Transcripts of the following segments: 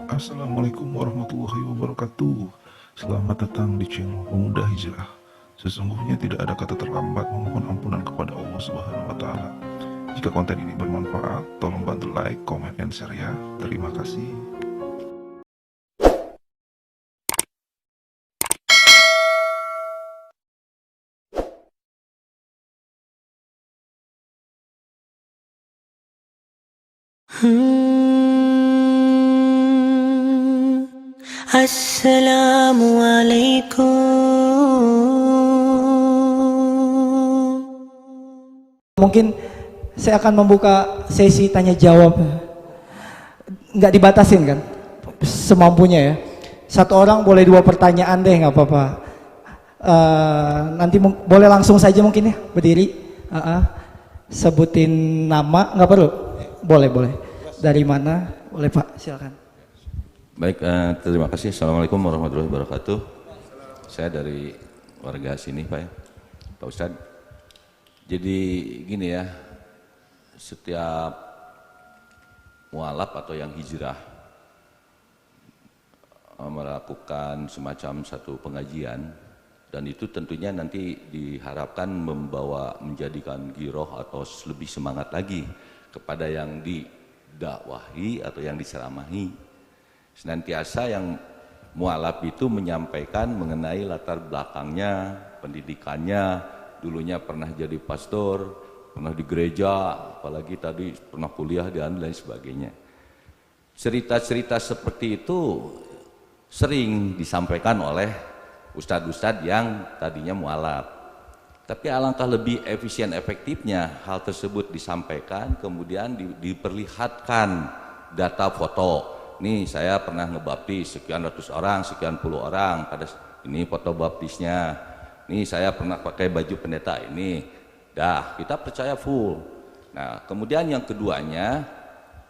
Assalamualaikum warahmatullahi wabarakatuh. Selamat datang di channel Pemuda Hijrah. Sesungguhnya tidak ada kata terlambat memohon ampunan kepada Allah Subhanahu wa taala. Jika konten ini bermanfaat, tolong bantu like, comment, dan share ya. Terima kasih. Assalamualaikum. Mungkin saya akan membuka sesi tanya jawab, nggak dibatasin kan, semampunya ya. Satu orang boleh 2 pertanyaan deh, nggak apa-apa. Nanti boleh langsung saja mungkin ya, berdiri. Sebutin nama, nggak perlu? Boleh, boleh. Dari mana? Boleh Pak, silakan. Baik, terima kasih. Assalamualaikum warahmatullahi wabarakatuh. Saya dari warga sini Pak ya, Pak Ustadz. Jadi gini ya, setiap mualaf atau yang hijrah melakukan semacam satu pengajian, dan itu tentunya nanti diharapkan menjadikan giroh atau lebih semangat lagi kepada yang didakwahi atau yang diceramahi. Senantiasa yang mualaf itu menyampaikan mengenai latar belakangnya, pendidikannya, dulunya pernah jadi pastor, pernah di gereja, apalagi tadi pernah kuliah dan lain sebagainya. Cerita-cerita seperti itu sering disampaikan oleh ustadz-ustadz yang tadinya mualaf. Tapi alangkah lebih efisien efektifnya hal tersebut disampaikan, kemudian diperlihatkan data foto. Nih saya pernah ngebaptis sekian ratus orang, sekian puluh orang, pada ini foto baptisnya. Nih saya pernah pakai baju pendeta ini. Dah, kita percaya full. Nah, kemudian yang keduanya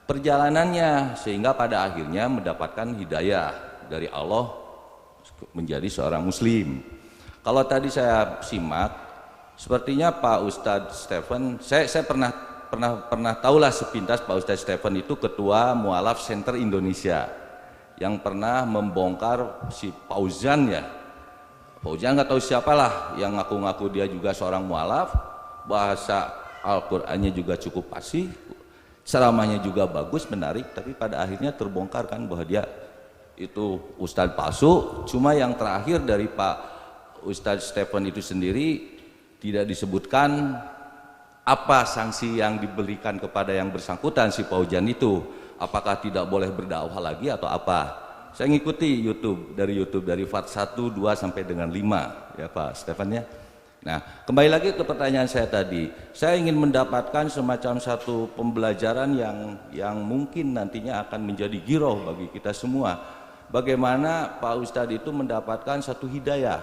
perjalanannya, sehingga pada akhirnya mendapatkan hidayah dari Allah menjadi seorang muslim. Kalau tadi saya simak, sepertinya Pak Ustadz Stephen, saya pernah tahulah sepintas Pak Ustadz Stephen itu ketua Mualaf Center Indonesia yang pernah membongkar si Fauzan ya. Fauzan nggak tahu siapalah yang ngaku-ngaku dia juga seorang mualaf, bahasa Al-Qur'annya juga cukup fasih, ceramahnya juga bagus, menarik, tapi pada akhirnya terbongkar kan bahwa dia itu Ustadz palsu. Cuma yang terakhir dari Pak Ustadz Stephen itu sendiri tidak disebutkan apa sanksi yang diberikan kepada yang bersangkutan si Fauzan itu, apakah tidak boleh berdakwah lagi atau apa. Saya ngikuti dari Fat 1, 2 sampai dengan 5 ya Pak Stephen ya. Nah, kembali lagi ke pertanyaan saya tadi. Saya ingin mendapatkan semacam satu pembelajaran yang mungkin nantinya akan menjadi giroh bagi kita semua. Bagaimana Pak Ustadz itu mendapatkan satu hidayah.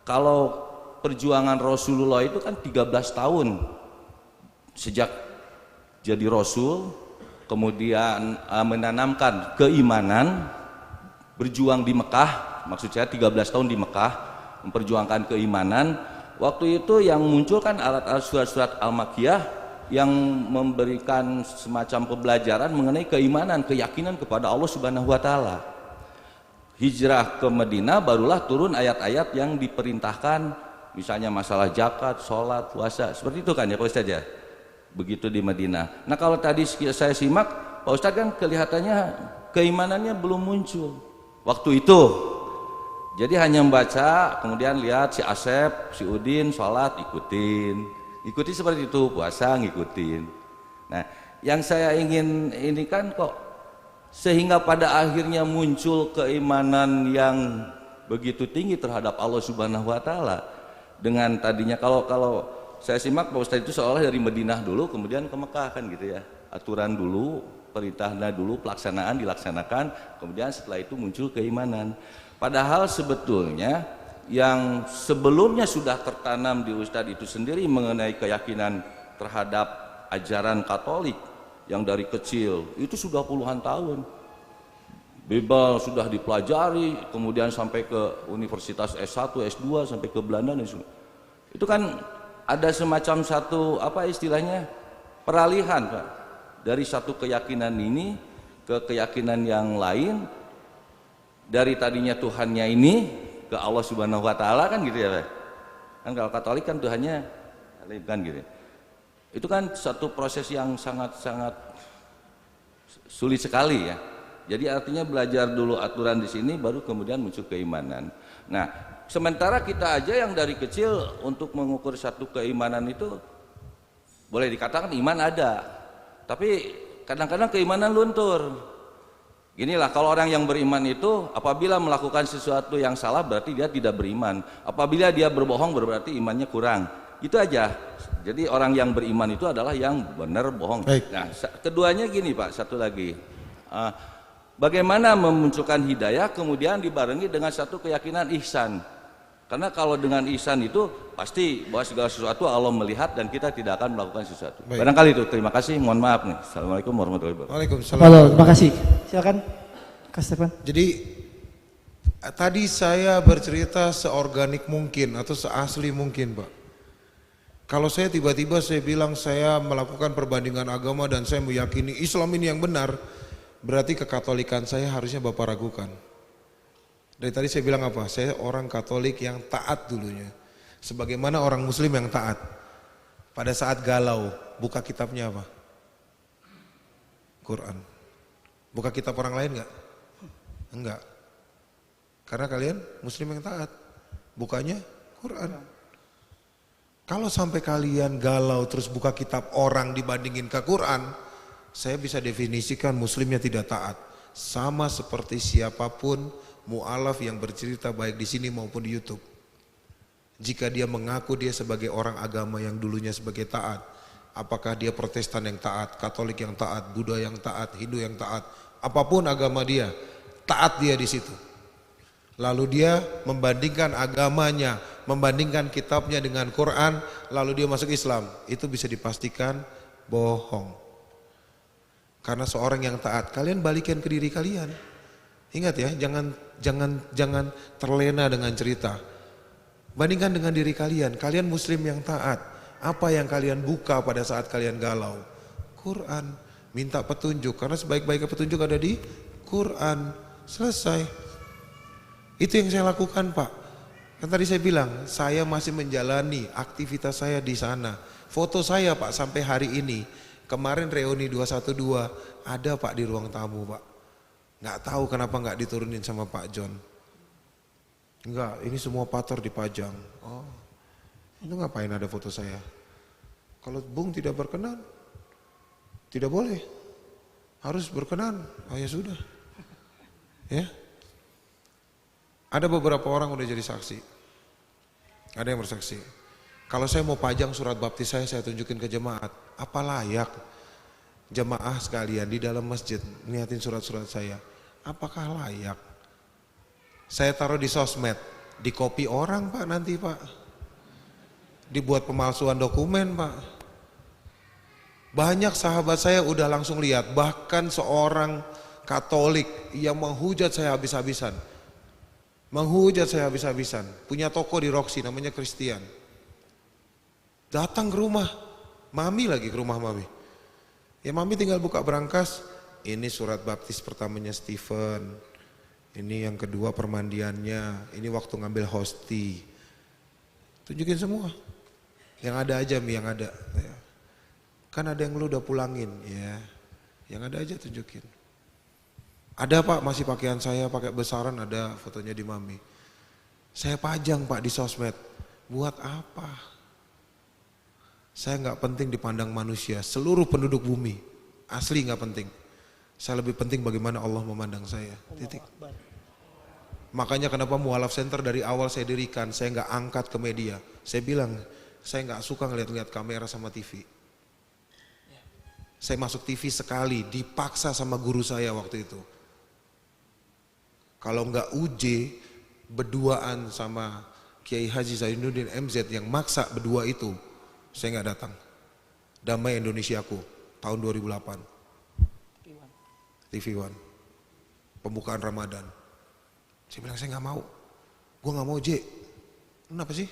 Kalau perjuangan Rasulullah itu kan 13 tahun sejak jadi Rasul, kemudian menanamkan keimanan, berjuang di Mekah, maksud saya 13 tahun di Mekah memperjuangkan keimanan. Waktu itu yang muncul kan alat-alat surat-surat Al-Makkiyah yang memberikan semacam pembelajaran mengenai keimanan, keyakinan kepada Allah Subhanahu wa taala. Hijrah ke Madinah barulah turun ayat-ayat yang diperintahkan, misalnya masalah zakat, sholat, puasa, seperti itu kan ya Pak Ustadz ya, begitu di Madinah. Nah kalau tadi saya simak Pak Ustadz kan kelihatannya keimanannya belum muncul waktu itu, jadi hanya membaca, kemudian lihat si Asep, si Udin sholat, ikuti seperti itu, puasa ngikutin. Nah yang saya ingin ini kan kok sehingga pada akhirnya muncul keimanan yang begitu tinggi terhadap Allah Subhanahu wa taala. Dengan tadinya kalau saya simak Pak Ustadz itu seolah dari Madinah dulu kemudian ke Mekah kan gitu ya, aturan dulu, perintahnya dulu, pelaksanaan dilaksanakan, kemudian setelah itu muncul keimanan. Padahal sebetulnya yang sebelumnya sudah tertanam di Ustadz itu sendiri mengenai keyakinan terhadap ajaran Katolik yang dari kecil itu sudah puluhan tahun. Bible sudah dipelajari, kemudian sampai ke universitas S1, S2, sampai ke Belanda dan itu kan ada semacam satu apa istilahnya peralihan Pak, dari satu keyakinan ini ke keyakinan yang lain, dari tadinya Tuhannya ini ke Allah Subhanahu wa taala kan gitu ya Pak. Kan kalau Katolik kan Tuhannya kan gitu. Itu kan satu proses yang sangat-sangat sulit sekali ya. Jadi artinya belajar dulu aturan di sini baru kemudian muncul keimanan. Nah, sementara kita aja yang dari kecil untuk mengukur satu keimanan itu boleh dikatakan iman ada. Tapi kadang-kadang keimanan luntur. Ginilah kalau orang yang beriman itu apabila melakukan sesuatu yang salah berarti dia tidak beriman. Apabila dia berbohong berarti imannya kurang. Itu aja. Jadi orang yang beriman itu adalah yang benar bohong. Baik. Nah, keduanya gini Pak, satu lagi. Bagaimana memunculkan hidayah kemudian dibarengi dengan satu keyakinan ihsan. Karena kalau dengan ihsan itu pasti bahwa segala sesuatu Allah melihat dan kita tidak akan melakukan sesuatu. Baik. Barangkali itu. Terima kasih. Mohon maaf nih. Assalamualaikum warahmatullahi wabarakatuh. Waalaikumsalam. Halo, terima kasih. Silakan Kak Stefan. Jadi tadi saya bercerita seorganik mungkin atau seasli mungkin Pak. Kalau saya tiba-tiba saya bilang saya melakukan perbandingan agama dan saya meyakini Islam ini yang benar, berarti kekatolikan saya harusnya Bapak ragukan. Dari tadi saya bilang apa? Saya orang Katolik yang taat dulunya. Sebagaimana orang Muslim yang taat. Pada saat galau, buka kitabnya apa? Quran. Buka kitab orang lain enggak? Enggak. Karena kalian Muslim yang taat. Bukanya Quran. Kalau sampai kalian galau terus buka kitab orang dibandingin ke Quran, saya bisa definisikan Muslimnya tidak taat. Sama seperti siapapun mu'alaf yang bercerita baik di sini maupun di YouTube. Jika dia mengaku dia sebagai orang agama yang dulunya sebagai taat, apakah dia Protestan yang taat, Katolik yang taat, Buddha yang taat, Hindu yang taat, apapun agama dia, taat dia di situ. Lalu dia membandingkan agamanya, membandingkan kitabnya dengan Quran, lalu dia masuk Islam. Itu bisa dipastikan bohong. Karena seorang yang taat, kalian balikan ke diri kalian. Ingat ya, jangan terlena dengan cerita. Bandingkan dengan diri kalian. Kalian Muslim yang taat. Apa yang kalian buka pada saat kalian galau? Quran. Minta petunjuk. Karena sebaik-baiknya petunjuk ada di Quran. Selesai. Itu yang saya lakukan Pak. Kan tadi saya bilang, saya masih menjalani aktivitas saya di sana. Foto saya Pak sampai hari ini. Kemarin reuni 212 ada Pak di ruang tamu Pak. Nggak tahu kenapa nggak diturunin sama Pak John. Enggak, ini semua pator dipajang. Oh, itu ngapain ada foto saya? Kalau Bung tidak berkenan, tidak boleh. Harus berkenan. Oh ya sudah. Ya. Ada beberapa orang udah jadi saksi. Ada yang bersaksi. Kalau saya mau pajang surat baptis saya tunjukin ke jemaat. Apa layak jemaah sekalian di dalam masjid niatin surat-surat saya? Apakah layak? Saya taruh di sosmed, di copy orang Pak nanti Pak. Dibuat pemalsuan dokumen Pak. Banyak sahabat saya udah langsung lihat, bahkan seorang Katolik yang menghujat saya habis-habisan. Menghujat saya habis-habisan. Punya toko di Roxy namanya Christian. Datang ke rumah, Mami lagi ke rumah Mami. Ya Mami tinggal buka berangkas, ini surat baptis pertamanya Stephen. Ini yang kedua permandiannya, ini waktu ngambil hosti. Tunjukin semua. Yang ada aja Mi, yang ada. Kan ada yang lu udah pulangin, ya. Yang ada aja tunjukin. Ada Pak, masih pakaian saya pakai besaran, ada fotonya di Mami. Saya pajang Pak di sosmed. Buat apa? Saya nggak penting dipandang manusia, seluruh penduduk bumi. Asli nggak penting. Saya lebih penting bagaimana Allah memandang saya. Titik. Makanya kenapa Mualaf Center dari awal saya dirikan, saya nggak angkat ke media. Saya bilang, saya nggak suka ngeliat-ngeliat kamera sama TV. Saya masuk TV sekali, dipaksa sama guru saya waktu itu. Kalau nggak UJ, berduaan sama Kiai Haji Zainuddin MZ yang maksa berdua itu, saya nggak datang. Damai Indonesiaku, tahun 2008. TV One. Pembukaan Ramadan. Saya bilang saya nggak mau. Gue nggak mau J. Kenapa sih?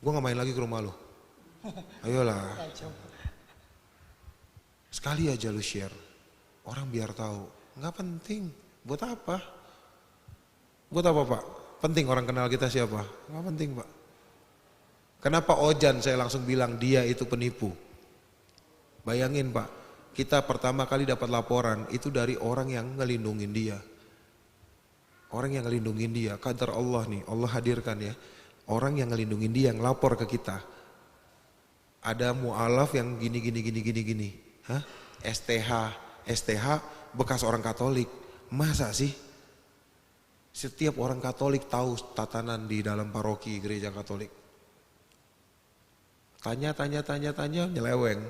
Gue nggak main lagi ke rumah lo. Ayolah. Sekali aja lu share. Orang biar tahu. Nggak penting. Buat apa? Buat apa Pak? Penting orang kenal kita siapa? Nggak penting Pak. Kenapa Ojan saya langsung bilang dia itu penipu? Bayangin Pak, kita pertama kali dapat laporan itu dari orang yang ngelindungin dia. Orang yang ngelindungin dia, qadar Allah nih, Allah hadirkan ya. Orang yang ngelindungin dia, yang lapor ke kita. Ada mu'alaf yang gini. Hah? STH bekas orang Katolik. Masa sih? Setiap orang Katolik tahu tatanan di dalam paroki gereja Katolik. Tanya, nyeleweng.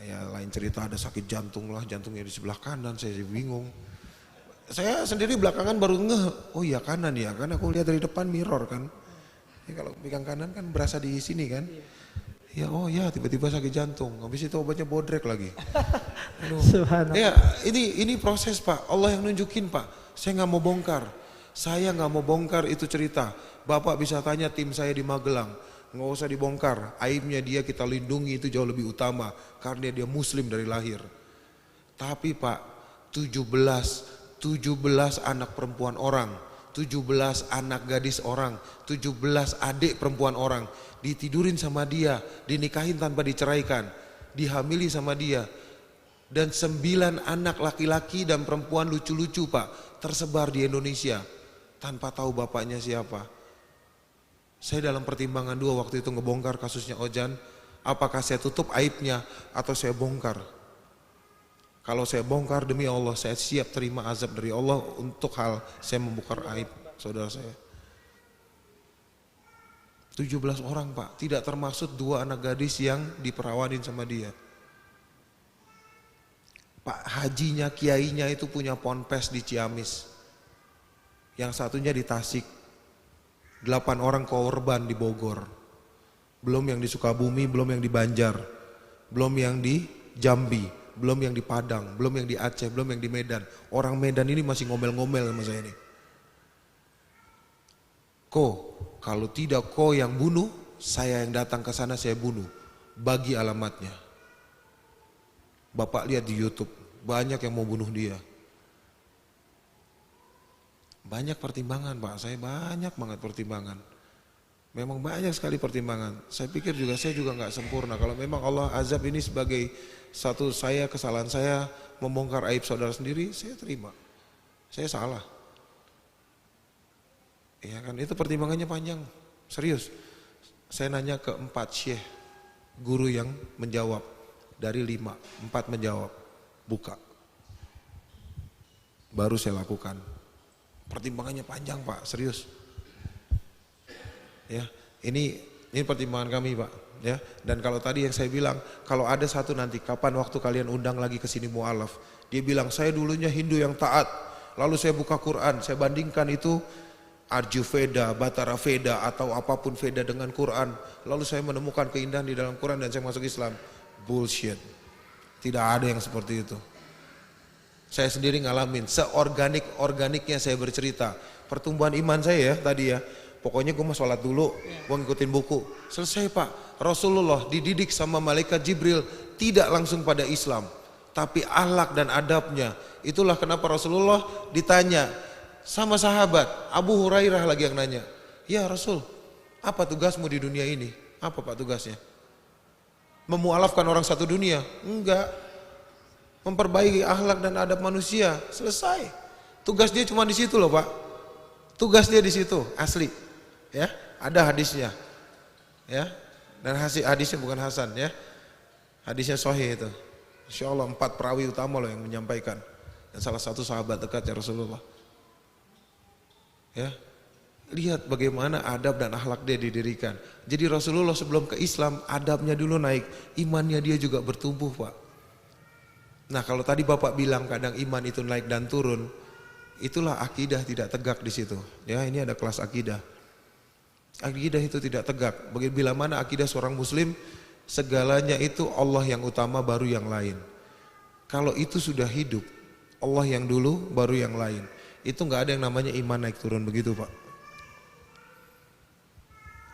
Ya lain cerita ada sakit jantung lah, jantungnya di sebelah kanan, saya bingung. Saya sendiri belakangan baru ngeh, oh iya kanan ya, kan aku lihat dari depan mirror kan. Ya, kalau pegang kanan kan berasa di sini kan. Ya oh ya tiba-tiba sakit jantung, habis itu obatnya bodrek lagi. Aduh. Subhanallah. Ya ini proses Pak, Allah yang nunjukin Pak. Saya nggak mau bongkar, saya nggak mau bongkar itu cerita. Bapak bisa tanya tim saya di Magelang, nggak usah dibongkar. Aibnya dia kita lindungi itu jauh lebih utama karena dia Muslim dari lahir. Tapi Pak, 17 anak perempuan orang, 17 anak gadis orang, 17 adik perempuan orang ditidurin sama dia, dinikahin tanpa diceraikan, dihamili sama dia. Dan 9 anak laki-laki dan perempuan lucu-lucu Pak tersebar di Indonesia tanpa tahu bapaknya siapa. Saya dalam pertimbangan dua waktu itu ngebongkar kasusnya Ojan, apakah saya tutup aibnya atau saya bongkar. Kalau saya bongkar demi Allah saya siap terima azab dari Allah untuk hal saya membongkar aib saudara saya. 17 orang Pak, tidak termasuk 2 anak gadis yang diperawanin sama dia. Pak hajinya, kiainya itu punya ponpes di Ciamis. Yang satunya di Tasik. 8 orang korban di Bogor. Belum yang di Sukabumi, belum yang di Banjar. Belum yang di Jambi, belum yang di Padang, belum yang di Aceh, belum yang di Medan. Orang Medan ini masih ngomel-ngomel sama saya ini. Kalau tidak kau yang bunuh, saya yang datang ke sana saya bunuh. Bagi alamatnya. Bapak lihat di YouTube, banyak yang mau bunuh dia. Banyak pertimbangan Pak, saya banyak banget pertimbangan. Memang banyak sekali pertimbangan. Saya pikir saya juga nggak sempurna. Kalau memang Allah azab ini sebagai satu kesalahan saya membongkar aib saudara sendiri, saya terima. Saya salah. Ya kan, itu pertimbangannya panjang, serius. Saya nanya ke 4 syekh, guru yang menjawab. Dari 5, 4 menjawab, buka. Baru saya lakukan. Pertimbangannya panjang Pak, serius. Ya, ini pertimbangan kami Pak. Ya, dan kalau tadi yang saya bilang, kalau ada satu nanti kapan waktu kalian undang lagi ke sini mu'alaf, dia bilang saya dulunya Hindu yang taat, lalu saya buka Quran, saya bandingkan itu Arju Veda, Batara Veda atau apapun Veda dengan Quran, lalu saya menemukan keindahan di dalam Quran dan saya masuk Islam. Bullshit. Tidak ada yang seperti itu. Saya sendiri ngalamin, seorganiknya saya bercerita. Pertumbuhan iman saya ya tadi ya. Pokoknya gue mau sholat dulu, gue ngikutin buku. Selesai Pak, Rasulullah dididik sama malaikat Jibril tidak langsung pada Islam. Tapi akhlak dan adabnya. Itulah kenapa Rasulullah ditanya sama sahabat, Abu Hurairah lagi yang nanya. Ya Rasul, apa tugasmu di dunia ini? Apa Pak tugasnya? Memualafkan orang satu dunia? Enggak. Memperbaiki akhlak dan adab manusia. Selesai. Tugas dia cuma di situ loh Pak. Tugas dia di situ, asli. Ya, ada hadisnya. Ya. Dan hadisnya bukan Hasan ya. Hadisnya sahih itu. Insyaallah 4 perawi utama loh yang menyampaikan. Dan salah satu sahabat dekatnya Rasulullah. Ya. Lihat bagaimana adab dan akhlak dia didirikan. Jadi Rasulullah sebelum ke Islam adabnya dulu naik, imannya dia juga bertumbuh Pak. Nah kalau tadi Bapak bilang kadang iman itu naik dan turun, itulah akidah tidak tegak di situ. Ya ini ada kelas akidah. Akidah itu tidak tegak. Bila mana akidah seorang Muslim, segalanya itu Allah yang utama baru yang lain. Kalau itu sudah hidup, Allah yang dulu baru yang lain. Itu nggak ada yang namanya iman naik turun begitu Pak.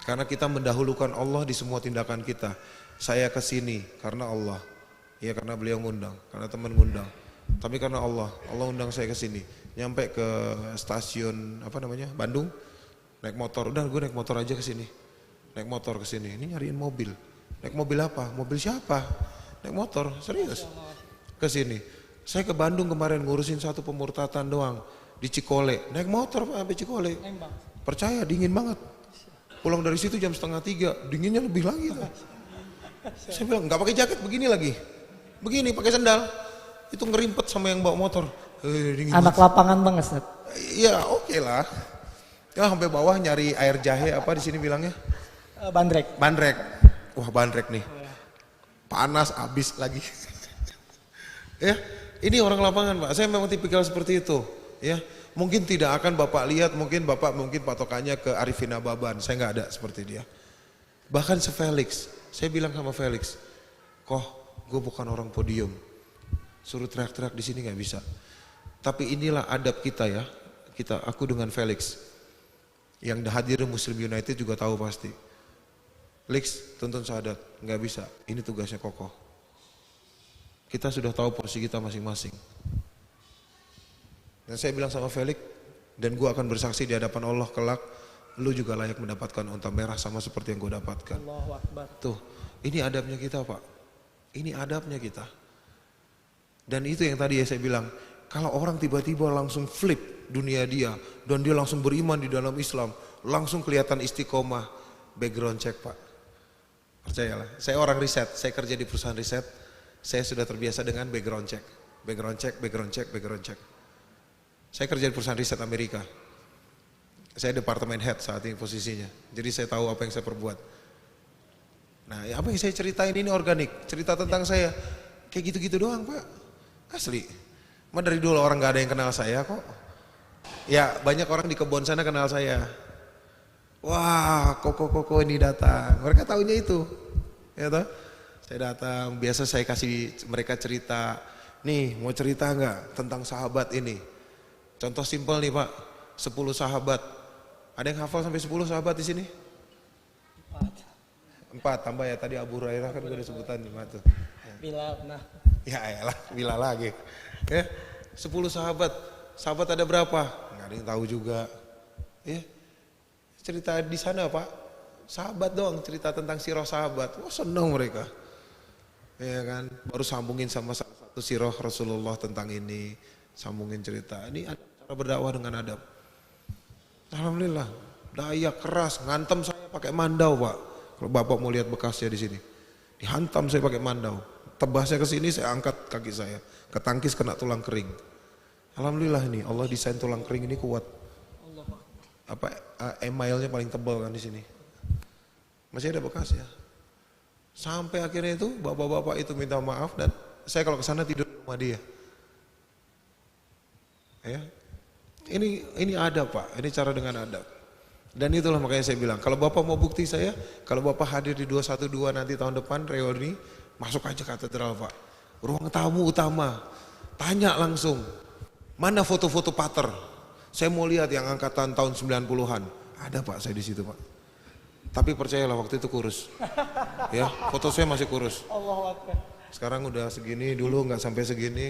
Karena kita mendahulukan Allah di semua tindakan kita. Saya kesini karena Allah. Ya karena beliau ngundang, karena teman ngundang. Tapi karena Allah undang saya ke sini. Nyampe ke stasiun apa namanya Bandung, naik motor. Udah gue naik motor aja ke sini. Naik motor ke sini. Ini nyariin mobil. Naik mobil apa? Mobil siapa? Naik motor, serius. Ke sini. Saya ke Bandung kemarin ngurusin satu pemurtatan doang di Cikole. Naik motor Pak sampai Cikole. Percaya dingin banget. Pulang dari situ jam 2:30, dinginnya lebih lagi tuh. Saya bilang nggak pakai jaket begini lagi. Begini pakai sandal. Itu ngerimpet sama yang bawa motor. Dingin Anak banget. lapangan banget Ustaz. Iya, oke lah. Ya sampai bawah nyari air jahe apa di sini bilangnya? Bandrek. Bandrek. Wah, bandrek nih. Panas abis lagi. Ya, ini orang lapangan, Pak. Saya memang tipikal seperti itu, ya. Mungkin tidak akan Bapak lihat, mungkin patokannya ke Arifin Ababan. Saya nggak ada seperti dia. Bahkan Felix, saya bilang sama Felix, "Koh, gue bukan orang podium. Suruh teriak-teriak di sini nggak bisa. Tapi inilah adab kita ya. Aku dengan Felix. Yang hadir Muslim United juga tahu pasti. Lex, tuntun syahadat, nggak bisa. Ini tugasnya Kokoh. Kita sudah tahu porsi kita masing-masing. Dan saya bilang sama Felix, dan gue akan bersaksi di hadapan Allah kelak, lu juga layak mendapatkan onta merah sama seperti yang gue dapatkan. Allahu Akbar. Tuh, ini adabnya kita Pak. Ini adabnya kita. Dan itu yang tadi ya saya bilang, kalau orang tiba-tiba langsung flip dunia dia, dan dia langsung beriman di dalam Islam, langsung kelihatan istiqomah, background check Pak. Percayalah, saya orang riset, saya kerja di perusahaan riset, saya sudah terbiasa dengan background check. Background check, background check, background check. Saya kerja di perusahaan riset Amerika. Saya departemen head saat ini posisinya, jadi saya tahu apa yang saya perbuat. Nah, apa yang saya ceritain ini organik, cerita tentang saya, kayak gitu-gitu doang Pak. Asli, mah dari dulu orang gak ada yang kenal saya kok. Ya banyak orang di kebun sana kenal saya. Wah, koko ini datang. Mereka tahunya itu, ya toh. Saya datang, biasa saya kasih mereka cerita. Nih, mau cerita nggak tentang sahabat ini? Contoh simpel nih Pak, 10 sahabat. Ada yang hafal sampai 10 sahabat di sini? 4 tambah ya tadi Abu Hurairah kan udah disebutan nih tuh. Bilal, nah. Ya elah, bila lagi. Ya, 10 sahabat. Sahabat ada berapa? Nggak ada yang tahu juga. Ya, cerita di sana Pak, sahabat doang cerita tentang sirah sahabat. Wah seneng mereka. Ya kan, baru sambungin sama salah satu sirah Rasulullah tentang ini. Sambungin cerita. Ini ada cara berdakwah dengan adab. Alhamdulillah, daya keras, ngantem saya pakai mandau Pak. Kalau Bapak mau lihat bekasnya di sini. Dihantam saya pakai mandau. Tebasnya ke sini saya angkat kaki saya, ketangkis kena tulang kering. Alhamdulillah ini Allah desain tulang kering ini kuat. Apa emailnya paling tebal kan di sini. Masih ada bekasnya. Sampai akhirnya itu bapak-bapak itu minta maaf dan saya kalau ke sana tidur di rumah dia. Ya. Ini adab Pak, ini cara dengan adab. Dan itulah makanya saya bilang, kalau Bapak mau bukti saya, kalau Bapak hadir di 212 nanti tahun depan reuni, masuk aja katedral Pak. Ruang tamu utama. Tanya langsung. Mana foto-foto pater? Saya mau lihat yang angkatan tahun 90-an. Ada Pak saya di situ Pak. Tapi percayalah waktu itu kurus. Ya, foto saya masih kurus. Allahu Akbar. Sekarang udah segini, dulu nggak sampai segini.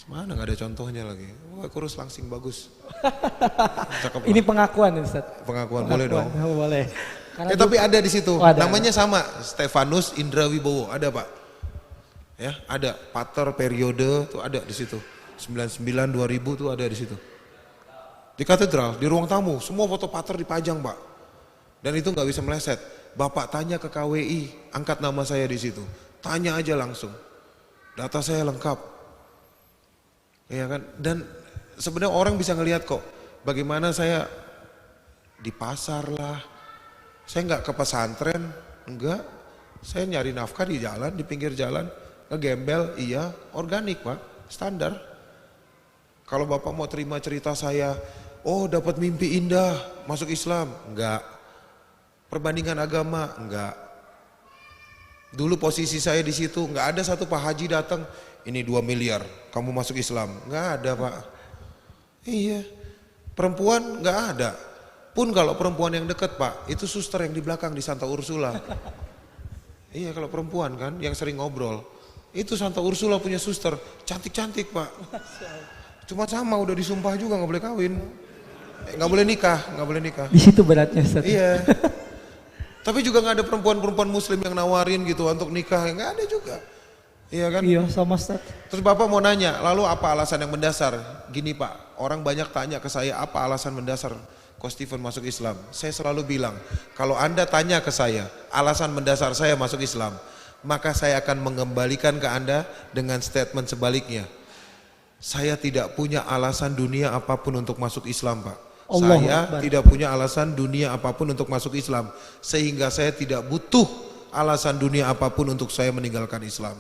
Mana nggak ada contohnya lagi. Wah, kurus langsing bagus. Cakep Ini lah. pengakuan Ustaz. Pengakuan boleh dong. Oh, boleh. Karena Tapi ada di situ. Oh, ada. Namanya sama, Stefanus Indra Wibowo, ada Pak. Ya, ada pater periode tuh ada di situ. 99 2000 tuh ada di situ. Di katedral, di ruang tamu, semua foto pater dipajang, Pak. Dan itu nggak bisa meleset. Bapak tanya ke KWI, angkat nama saya di situ. Tanya aja langsung. Data saya lengkap. Ya kan? Dan sebenarnya orang bisa ngelihat kok bagaimana saya di pasar lah. Saya nggak ke pesantren, enggak. Saya nyari nafkah di jalan, di pinggir jalan, ngegembel, iya, organik Pak, standar. Kalau Bapak mau terima cerita saya, oh dapat mimpi indah, masuk Islam, enggak. Perbandingan agama, enggak. Dulu posisi saya di situ, enggak ada satu Pak Haji datang, ini 2 miliar, kamu masuk Islam, enggak ada Pak. Iya, perempuan enggak ada. Pun kalau perempuan yang dekat Pak, itu suster yang di belakang di Santa Ursula. Iya kalau perempuan kan, yang sering ngobrol. Itu Santa Ursula punya suster, cantik-cantik Pak. Cuma sama udah disumpah juga nggak boleh kawin. Nggak boleh nikah, nggak boleh nikah. Di situ beratnya Ustaz. Iya. Tapi juga nggak ada perempuan-perempuan muslim yang nawarin gitu untuk nikah, nggak ada juga. Iya kan? Iya sama Ustaz. Terus Bapak mau nanya, lalu apa alasan yang mendasar? Gini Pak, orang banyak tanya ke saya apa alasan mendasar Coach Stephen masuk Islam. Saya selalu bilang, kalau Anda tanya ke saya alasan mendasar saya masuk Islam, maka saya akan mengembalikan ke Anda dengan statement sebaliknya. Saya tidak punya alasan dunia apapun untuk masuk Islam Pak. Allahu Saya Akbar. tidak punya alasan dunia apapun untuk masuk Islam. Sehingga saya tidak butuh alasan dunia apapun untuk saya meninggalkan Islam.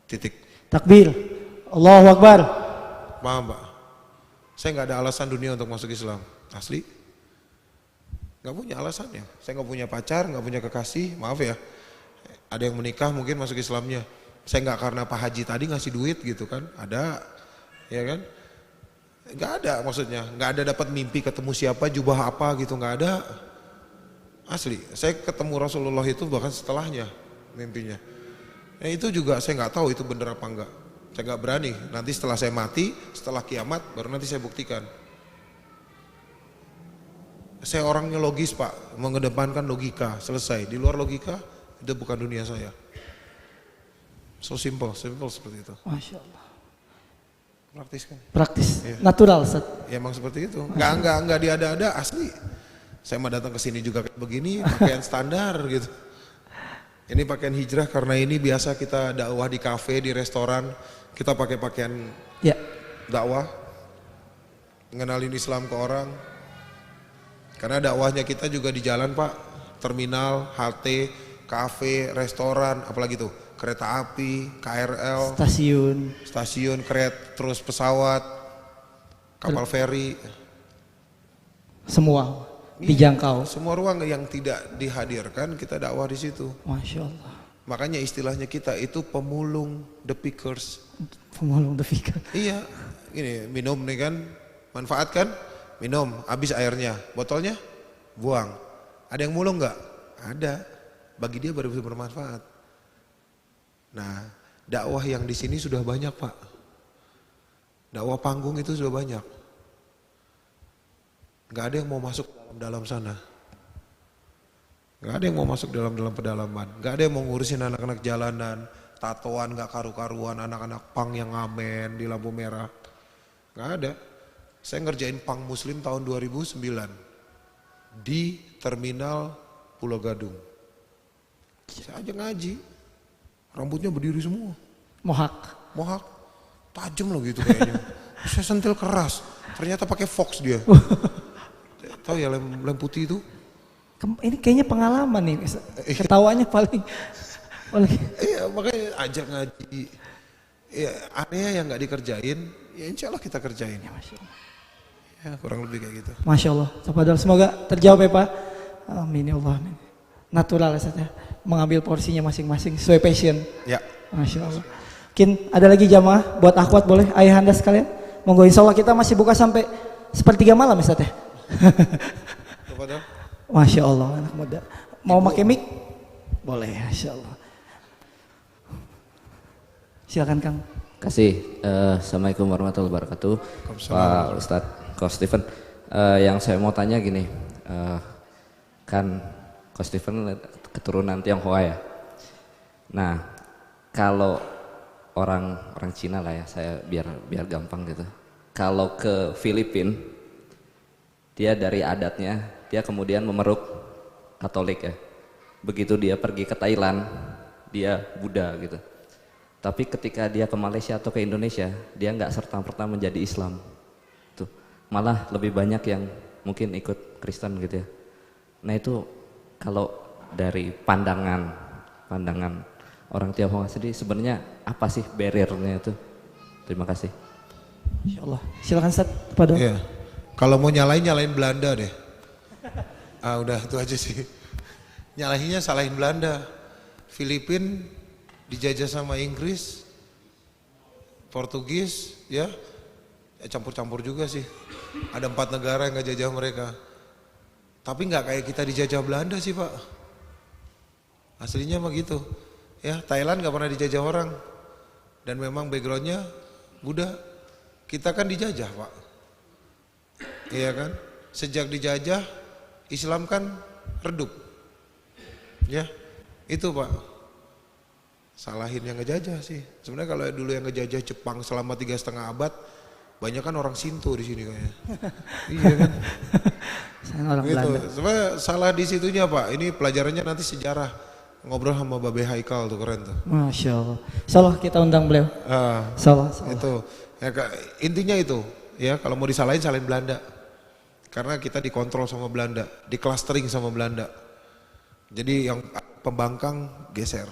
Titik. Takbir. Allahu Akbar. Paham Pak? Saya nggak ada alasan dunia untuk masuk Islam. Asli. Nggak punya alasannya. Saya nggak punya pacar, nggak punya kekasih. Maaf ya. Ada yang menikah mungkin masuk Islamnya. Saya nggak karena Pak Haji tadi ngasih duit gitu kan. Ada. Ya kan. Nggak ada maksudnya. Nggak ada dapat mimpi ketemu siapa, jubah apa gitu. Nggak ada. Asli. Saya ketemu Rasulullah itu bahkan setelahnya mimpinya. Itu juga saya nggak tahu itu benar apa enggak. Saya nggak berani. Nanti setelah saya mati, setelah kiamat, baru nanti saya buktikan. Saya orangnya logis Pak, mengedepankan logika, selesai. Di luar logika, itu bukan dunia saya. So simple seperti itu. Masya Allah. Praktis kan? Praktis, Iya. natural Ustaz. Ya emang seperti itu. Nggak diada-ada, asli. Saya mau datang ke sini juga kayak begini, pakaian standar gitu. Ini pakaian hijrah karena ini biasa kita dakwah di kafe, di restoran, kita pakai pakaian Ya. dakwah, ngenalin Islam ke orang. Karena dakwahnya kita juga di jalan Pak, terminal, halte, kafe, restoran, apalagi tuh, kereta api, KRL, Stasiun. kereta, terus pesawat, kapal feri. Semua dijangkau. Semua ruang yang tidak dihadirkan kita dakwah di situ. Masya Allah. Makanya istilahnya kita itu pemulung the pickers. Pemulung the fikir. Iya, ini minum nih kan, manfaatkan, minum, habis airnya, botolnya buang. Ada yang mulung nggak? Ada. Bagi dia baru bisa bermanfaat. Nah, dakwah yang di sini sudah banyak Pak. Dakwah panggung itu sudah banyak. Nggak ada yang mau masuk dalam sana. Nggak ada yang mau masuk dalam pedalaman. Nggak ada yang mau ngurusin anak-anak jalanan, tatoan nggak karu-karuan, anak-anak pang yang ngamen di lampu merah. Nggak ada. Saya ngerjain pang muslim tahun 2009 di terminal Pulau Gadung. Saya aja ngaji, rambutnya berdiri semua, mohak, tajam loh gitu kayaknya. Saya sentil keras, ternyata pakai Fox dia. Tahu ya lem putih itu? Ini kayaknya pengalaman nih. Ketawanya paling. Iya makanya ajak ngaji. Ya area yang nggak dikerjain, ya insya Allah kita kerjain. Ya, Masya Allah. Ya kurang lebih kayak gitu. Masya Allah. Tafadhol, semoga terjawab ya Pak. Amin ya Allah. Amin. Natural saja. Mengambil porsinya masing-masing sesuai passion. Ya. Masya Allah. Mungkin ada lagi jamaah buat akhwat boleh, ayahanda sekalian. Monggo, insya Allah kita masih buka sampai sepertiga malam Ustaz ya. Kepada Masya Allah, anak muda. Mau pakai mic? Boleh, Masya Allah. Silakan Kang. Kasih. Assalamualaikum warahmatullahi wabarakatuh. Pak Ustadz Coach Stephen. Yang saya mau tanya gini, kan Coach Stephen keturunan Tionghoa ya. Nah, kalau orang Cina lah ya, saya biar gampang gitu. Kalau ke Filipina, dia dari adatnya, dia kemudian memeluk Katolik ya. Begitu dia pergi ke Thailand, dia Buddha gitu. Tapi ketika dia ke Malaysia atau ke Indonesia, dia nggak serta-merta menjadi Islam. Tuh, malah lebih banyak yang mungkin ikut Kristen gitu ya. Nah itu kalau dari pandangan orang Tionghoa sendiri sebenarnya apa sih barriernya itu? Terima kasih. Insya Allah. Silakan Ustaz. Tafadhol. Iya. Kalau mau nyalain Belanda deh. Udah itu aja sih. Nyalahinnya salahin Belanda. Filipina dijajah sama Inggris, Portugis, ya campur-campur juga sih. Ada 4 negara yang nggak jajah mereka. Tapi nggak kayak kita dijajah Belanda sih Pak. Aslinya mah gitu. Ya Thailand nggak pernah dijajah orang. dan memang backgroundnya Buddha. Kita kan dijajah Pak, iya kan? Sejak dijajah, Islam kan redup, ya itu Pak. Salahin yang ngejajah sih. Sebenarnya kalau dulu yang ngejajah Jepang selama 3,5 abad, banyak kan orang Sinto di sini kayaknya. Iya kan? Saya orang Gitu. Belanda. Sebenarnya salah di situnya Pak. Ini pelajarannya nanti sejarah. Ngobrol sama Babe Haikal tuh keren tuh. Masya Allah. Insyaallah kita undang beliau. Insyaallah. Itu. Ya, intinya itu. Ya kalau mau disalahin salahin Belanda. Karena kita dikontrol sama Belanda, di-clustering sama Belanda. Jadi yang pembangkang geser.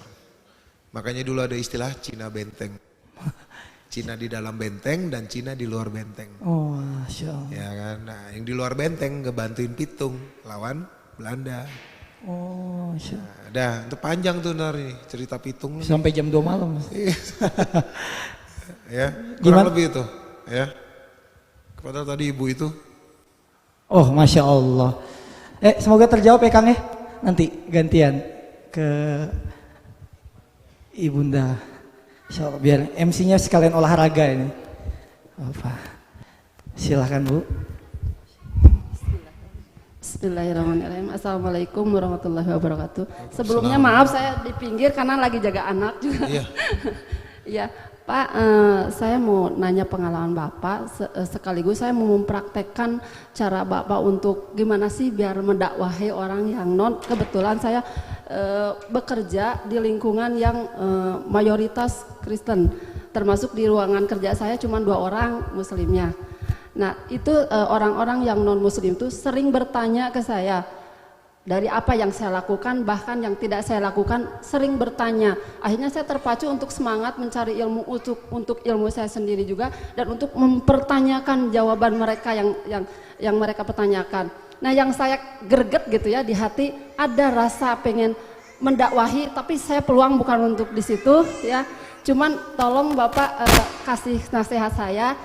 Makanya dulu ada istilah Cina benteng. Cina di dalam benteng dan Cina di luar benteng. Oh, Masya Allah. Ya kan. Nah, yang di luar benteng ngebantuin Pitung lawan Belanda. Oh, Masya Allah. Nah, dah, itu panjang tuh ntar ini cerita Pitung. Sampai jam 2 malam. Ya, Gimana? kurang lebih itu, ya. Kepada tadi ibu itu. Oh, Masya Allah. Semoga terjawab ya Kang ya. Nanti gantian ke Ibunda. Insya Allah, biar MC-nya sekalian olahraga ini. Apa? Silahkan Bu. Bismillahirrahmanirrahim. Assalamualaikum warahmatullahi wabarakatuh. Sebelumnya maaf saya di pinggir karena lagi jaga anak juga. Iya. Iya, Pak, saya mau nanya pengalaman Bapak, sekaligus saya mau mempraktekkan cara Bapak untuk gimana sih biar mendakwahi orang yang kebetulan saya bekerja di lingkungan yang mayoritas Kristen, termasuk di ruangan kerja saya cuma 2 orang muslimnya. Nah itu orang-orang yang non muslim itu sering bertanya ke saya dari apa yang saya lakukan, bahkan yang tidak saya lakukan sering bertanya. Akhirnya saya terpacu untuk semangat mencari ilmu untuk ilmu saya sendiri juga dan untuk mempertanyakan jawaban mereka yang mereka pertanyakan. Nah yang saya greget gitu ya di hati, ada rasa pengen mendakwahi, tapi saya peluang bukan untuk di situ ya. Cuman tolong Bapak kasih nasihat saya,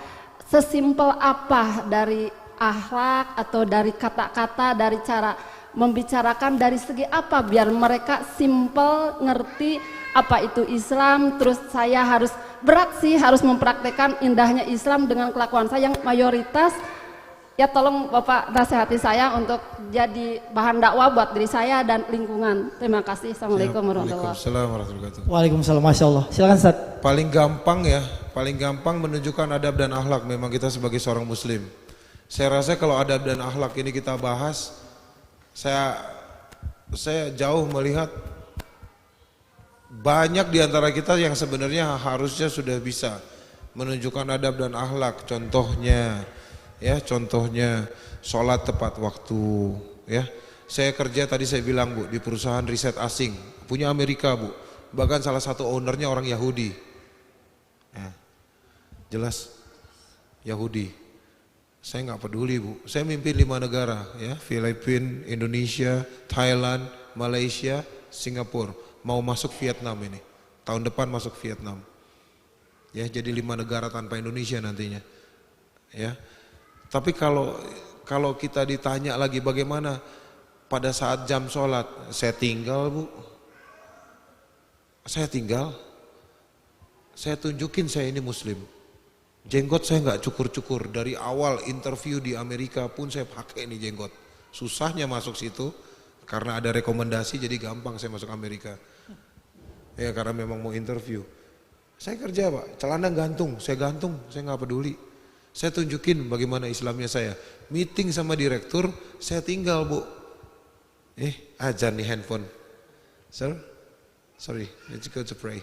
sesimpel apa dari akhlak atau dari kata-kata, dari cara membicarakan dari segi apa biar mereka simple ngerti apa itu Islam. Terus saya harus berat sih, harus mempraktekkan indahnya Islam dengan kelakuan saya yang mayoritas. Ya tolong Bapak nasihati saya untuk jadi bahan dakwah buat diri saya dan lingkungan. Terima kasih. Assalamualaikum warahmatullahi wabarakatuh. Waalaikumsalam warahmatullahi wabarakatuh. Waalaikumsalam. Masya Allah. Silakan Ustaz. Paling gampang ya, paling gampang menunjukkan adab dan akhlak memang kita sebagai seorang muslim. Saya rasa kalau adab dan akhlak ini kita bahas, saya jauh melihat banyak di antara kita yang sebenarnya harusnya sudah bisa menunjukkan adab dan akhlak. Contohnya sholat tepat waktu. Ya, saya kerja tadi saya bilang Bu di perusahaan riset asing punya Amerika Bu. Bahkan salah satu ownernya orang Yahudi. Ya, jelas Yahudi. Saya nggak peduli Bu. Saya mimpin 5 negara ya, Filipina, Indonesia, Thailand, Malaysia, Singapura. Mau masuk Vietnam ini. Tahun depan masuk Vietnam. Ya, jadi 5 negara tanpa Indonesia nantinya. Ya. Tapi kalau kita ditanya lagi bagaimana pada saat jam sholat, saya tinggal Bu. Saya tinggal. Saya tunjukin saya ini muslim. Jenggot saya nggak cukur-cukur. Dari awal interview di Amerika pun saya pakai ini jenggot. Susahnya masuk situ karena ada rekomendasi jadi gampang saya masuk Amerika. Ya karena memang mau interview. Saya kerja Pak, celana gantung, saya nggak peduli. Saya tunjukin bagaimana Islamnya saya. Meeting sama direktur, saya tinggal Bu. Ajan nih handphone. Sir, sorry, let's go to pray.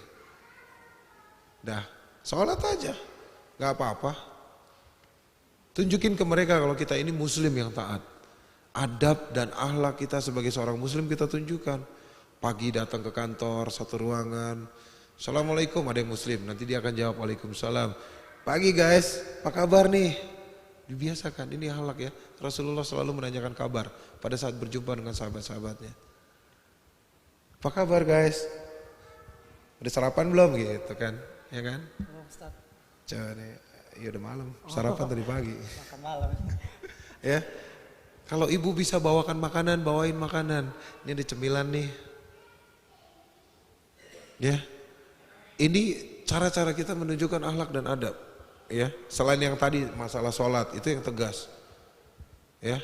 Dah, sholat aja. Gak apa-apa. Tunjukin ke mereka kalau kita ini muslim yang taat. Adab dan akhlak kita sebagai seorang muslim kita tunjukkan. Pagi datang ke kantor, satu ruangan. Assalamualaikum, ada yang muslim. Nanti dia akan jawab waalaikumsalam. Pagi guys, apa kabar nih? Dibiasakan, ini akhlak ya. Rasulullah selalu menanyakan kabar pada saat berjumpa dengan sahabat-sahabatnya. Apa kabar guys? Udah sarapan belum gitu kan? Ya kan? Coba nih, ya udah malam, sarapan tadi pagi. Makan malam. Ya, kalau ibu bisa bawakan makanan, bawain makanan. Ini ada cemilan nih. Ya, ini cara-cara kita menunjukkan akhlak dan adab. Ya, selain yang tadi masalah sholat itu yang tegas. Ya,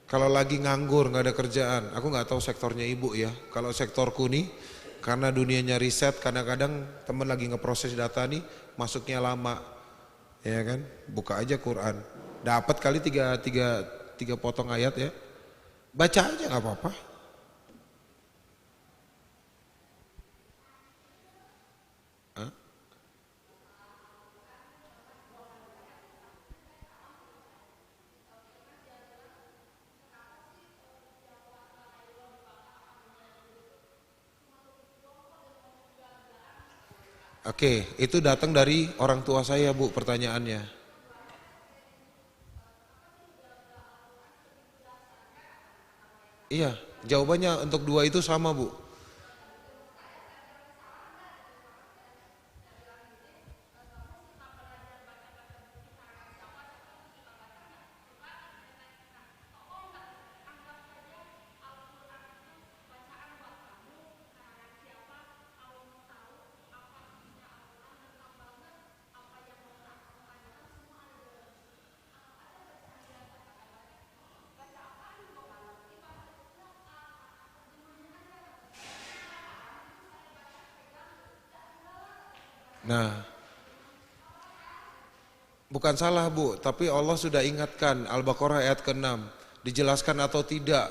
kalau lagi nganggur nggak ada kerjaan, aku nggak tahu sektornya ibu ya. Kalau sektorku nih, karena dunianya riset, kadang-kadang temen lagi ngeproses data nih, masuknya lama, ya kan? Buka aja Quran, dapat kali tiga potong ayat ya, baca aja nggak apa-apa. Hah? Oke, itu datang dari orang tua saya Bu pertanyaannya. Iya, jawabannya untuk dua itu sama Bu. Nah, bukan salah Bu, tapi Allah sudah ingatkan Al-Baqarah ayat ke-6, dijelaskan atau tidak,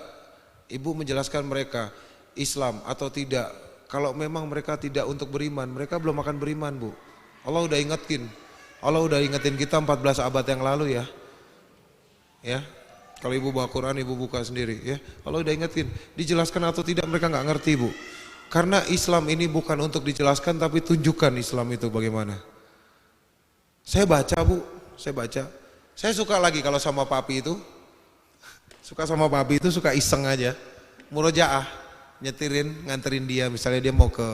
Ibu menjelaskan mereka Islam atau tidak. Kalau memang mereka tidak untuk beriman, mereka belum akan beriman Bu. Allah udah ingetin, Allah udah ingetin kita 14 abad yang lalu ya. Ya, kalau Ibu bawa Quran Ibu buka sendiri ya. Allah udah ingetin, dijelaskan atau tidak mereka nggak ngerti Bu. Karena Islam ini bukan untuk dijelaskan tapi tunjukkan Islam itu bagaimana. Saya baca Bu, saya baca. Saya suka lagi kalau sama papi itu, suka sama papi itu suka iseng aja. Murojaah, nyetirin, nganterin dia, misalnya dia mau ke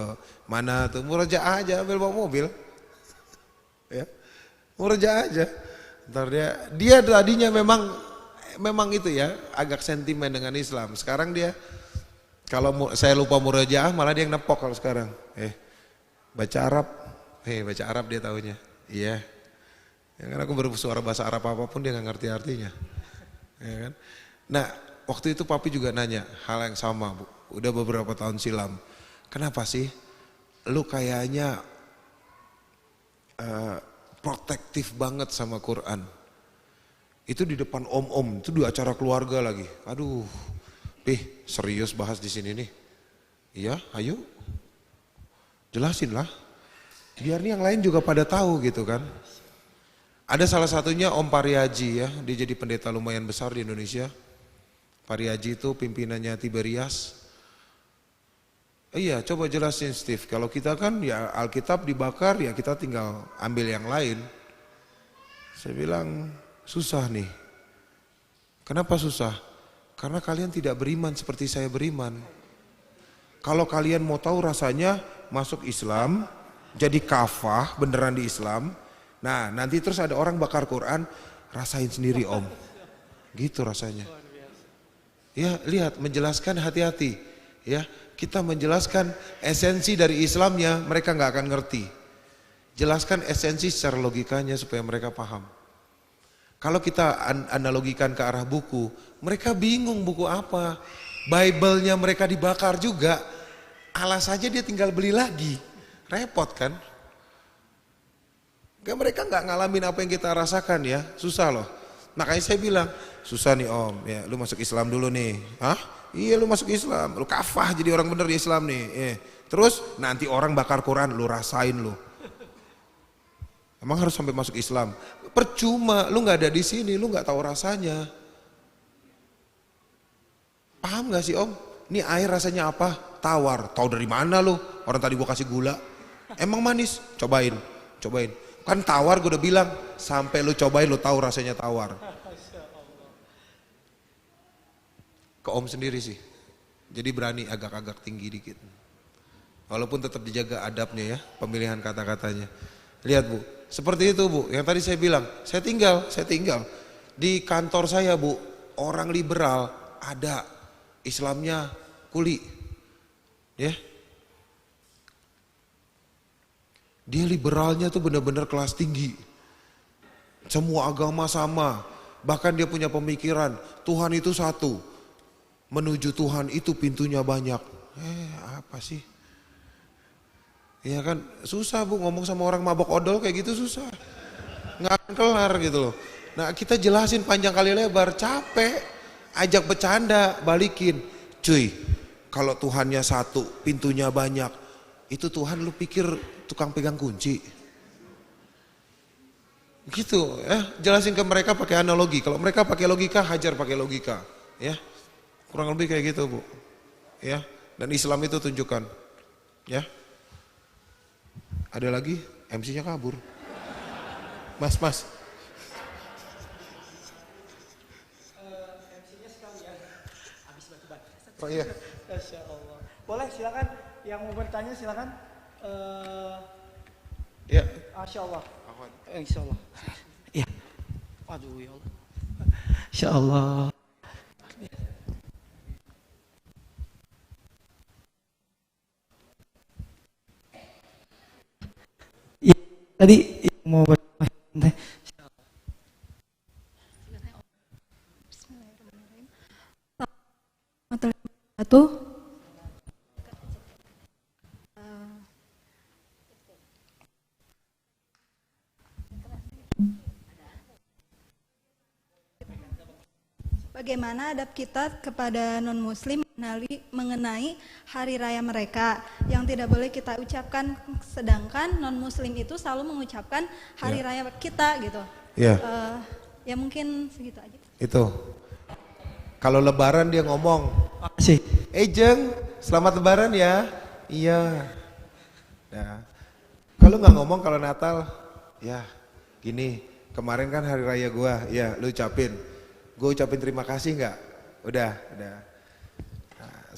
mana tuh, murojaah aja, ambil bawa mobil. Ya, murojaah aja. Ntar dia tadinya memang itu ya, agak sentimen dengan Islam. Sekarang dia, kalau saya lupa murojaah malah dia yang nepok kalau sekarang. Baca Arab, baca Arab dia taunya. Iya. Ya kan aku bersuara bahasa Arab apapun dia nggak ngerti artinya. Ya kan? Nah, waktu itu papi juga nanya hal yang sama Bu. Udah beberapa tahun silam. Kenapa sih lu kayaknya protektif banget sama Quran? Itu di depan om-om, itu di acara keluarga lagi. Aduh, serius bahas di sini nih. Iya, ayo. Jelasin lah. Biar nih yang lain juga pada tahu gitu kan. Ada salah satunya Om Pariaji ya, dia jadi pendeta lumayan besar di Indonesia. Pariaji itu pimpinannya Tiberias. Iya, coba jelasin Steve, kalau kita kan ya Alkitab dibakar ya kita tinggal ambil yang lain. Saya bilang susah nih. Kenapa susah? Karena kalian tidak beriman seperti saya beriman. Kalau kalian mau tahu rasanya masuk Islam, jadi kafah beneran di Islam. Nah nanti terus ada orang bakar Quran, rasain sendiri Om. Gitu rasanya. Ya lihat, menjelaskan hati-hati. Ya, kita menjelaskan esensi dari Islamnya, mereka nggak akan ngerti. Jelaskan esensi secara logikanya supaya mereka paham. Kalau kita analogikan ke arah buku, mereka bingung buku apa. Bible-nya mereka dibakar juga. Alas saja dia tinggal beli lagi. Repot kan? Mereka nggak ngalamin apa yang kita rasakan ya, susah loh. Makanya saya bilang, susah nih Om, ya lu masuk Islam dulu nih. Hah? Iya lu masuk Islam, lu kafah jadi orang bener di Islam nih. Terus nanti orang bakar Quran, lu rasain lu. Emang harus sampai masuk Islam? Percuma, lu nggak ada di sini, lu nggak tahu rasanya. Paham nggak sih Om? Ini air rasanya apa? Tawar. Tahu dari mana lu? Orang tadi gua kasih gula. Emang manis? Cobain. Kan tawar gue udah bilang, sampai lu cobain lu tahu rasanya tawar. Ke Om sendiri sih. Jadi berani agak-agak tinggi dikit. Walaupun tetap dijaga adabnya ya, pemilihan kata-katanya. Lihat Bu, seperti itu Bu, yang tadi saya bilang, saya tinggal. Di kantor saya Bu, orang liberal ada, Islamnya kuli. Ya. Dia liberalnya tuh benar-benar kelas tinggi. Semua agama sama. Bahkan dia punya pemikiran, Tuhan itu satu. Menuju Tuhan itu pintunya banyak. Apa sih? Ya kan susah Bu ngomong sama orang mabok odol kayak gitu susah. Nggak akan kelar gitu loh. Nah kita jelasin panjang kali lebar, capek. Ajak bercanda, balikin. Cuy, kalau Tuhannya satu, pintunya banyak. Itu Tuhan lu pikir tukang pegang kunci? Gitu ya, jelasin ke mereka pakai analogi. Kalau mereka pakai logika, hajar pakai logika. Ya, kurang lebih kayak gitu Bu. Ya, dan Islam itu tunjukkan. Ya, ada lagi MC-nya kabur. Mas. MC-nya sekalian habis batu-batu. Oh iya. Masya Allah. Boleh silakan yang mau bertanya silakan. Ya. Masya Allah. Insya Allah. Iya. Waduh ya Allah. Insya Allah. Ya, tadi mau bertanya. Satu. Bagaimana adab kita kepada non-muslim mengenai hari raya mereka yang tidak boleh kita ucapkan, sedangkan non-muslim itu selalu mengucapkan hari raya kita gitu. Ya. Ya mungkin segitu aja. Itu. Kalau lebaran dia ngomong, Makasih. Jeng, selamat lebaran ya. Iya. Nah, kalau nggak ngomong kalau Natal, ya gini, kemarin kan hari raya gua, ya lu ucapin. Gue ucapin terima kasih nggak? Udah. Nah,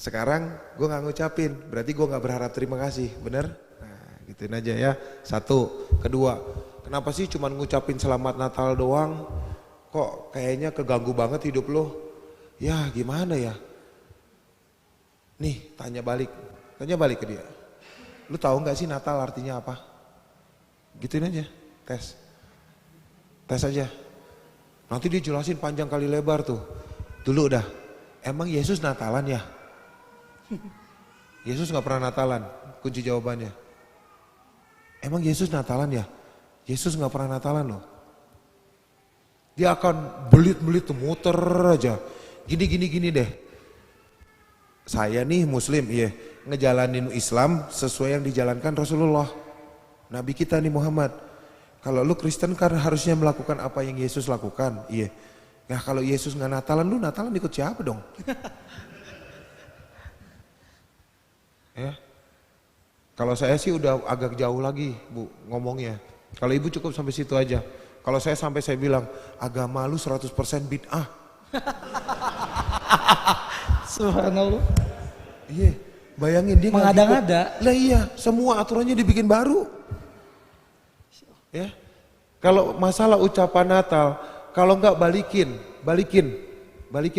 sekarang gue nggak ngucapin, berarti gue nggak berharap terima kasih, bener? Nah, gituin aja ya. Satu, kedua, kenapa sih cuman ngucapin selamat Natal doang? Kok kayaknya keganggu banget hidup lo? Ya gimana ya? Nih tanya balik ke dia. Lu tahu nggak sih Natal artinya apa? Gituin aja, tes aja. Nanti dia jelasin panjang kali lebar tuh. Dulu udah, emang Yesus Natalan ya? Yesus gak pernah Natalan, kunci jawabannya. Emang Yesus Natalan ya? Yesus gak pernah Natalan loh. Dia akan belit-belit tuh, muter aja. Gini deh. Saya nih muslim, iya, ngejalanin Islam sesuai yang dijalankan Rasulullah. Nabi kita nih Muhammad. Kalau lu Kristen kan harusnya melakukan apa yang Yesus lakukan, iya. Nah kalau Yesus nggak Natalan, lu Natalan ikut siapa dong? Ya. Kalau saya sih udah agak jauh lagi Bu ngomongnya. Kalau Ibu cukup sampai situ aja. Kalau saya sampai saya bilang agama lu 100% bid'ah. Subhanallah. Iya, bayangin dia Mengada-ngada. Lah iya, semua aturannya dibikin baru. Ya, kalau masalah ucapan Natal, kalau enggak balikin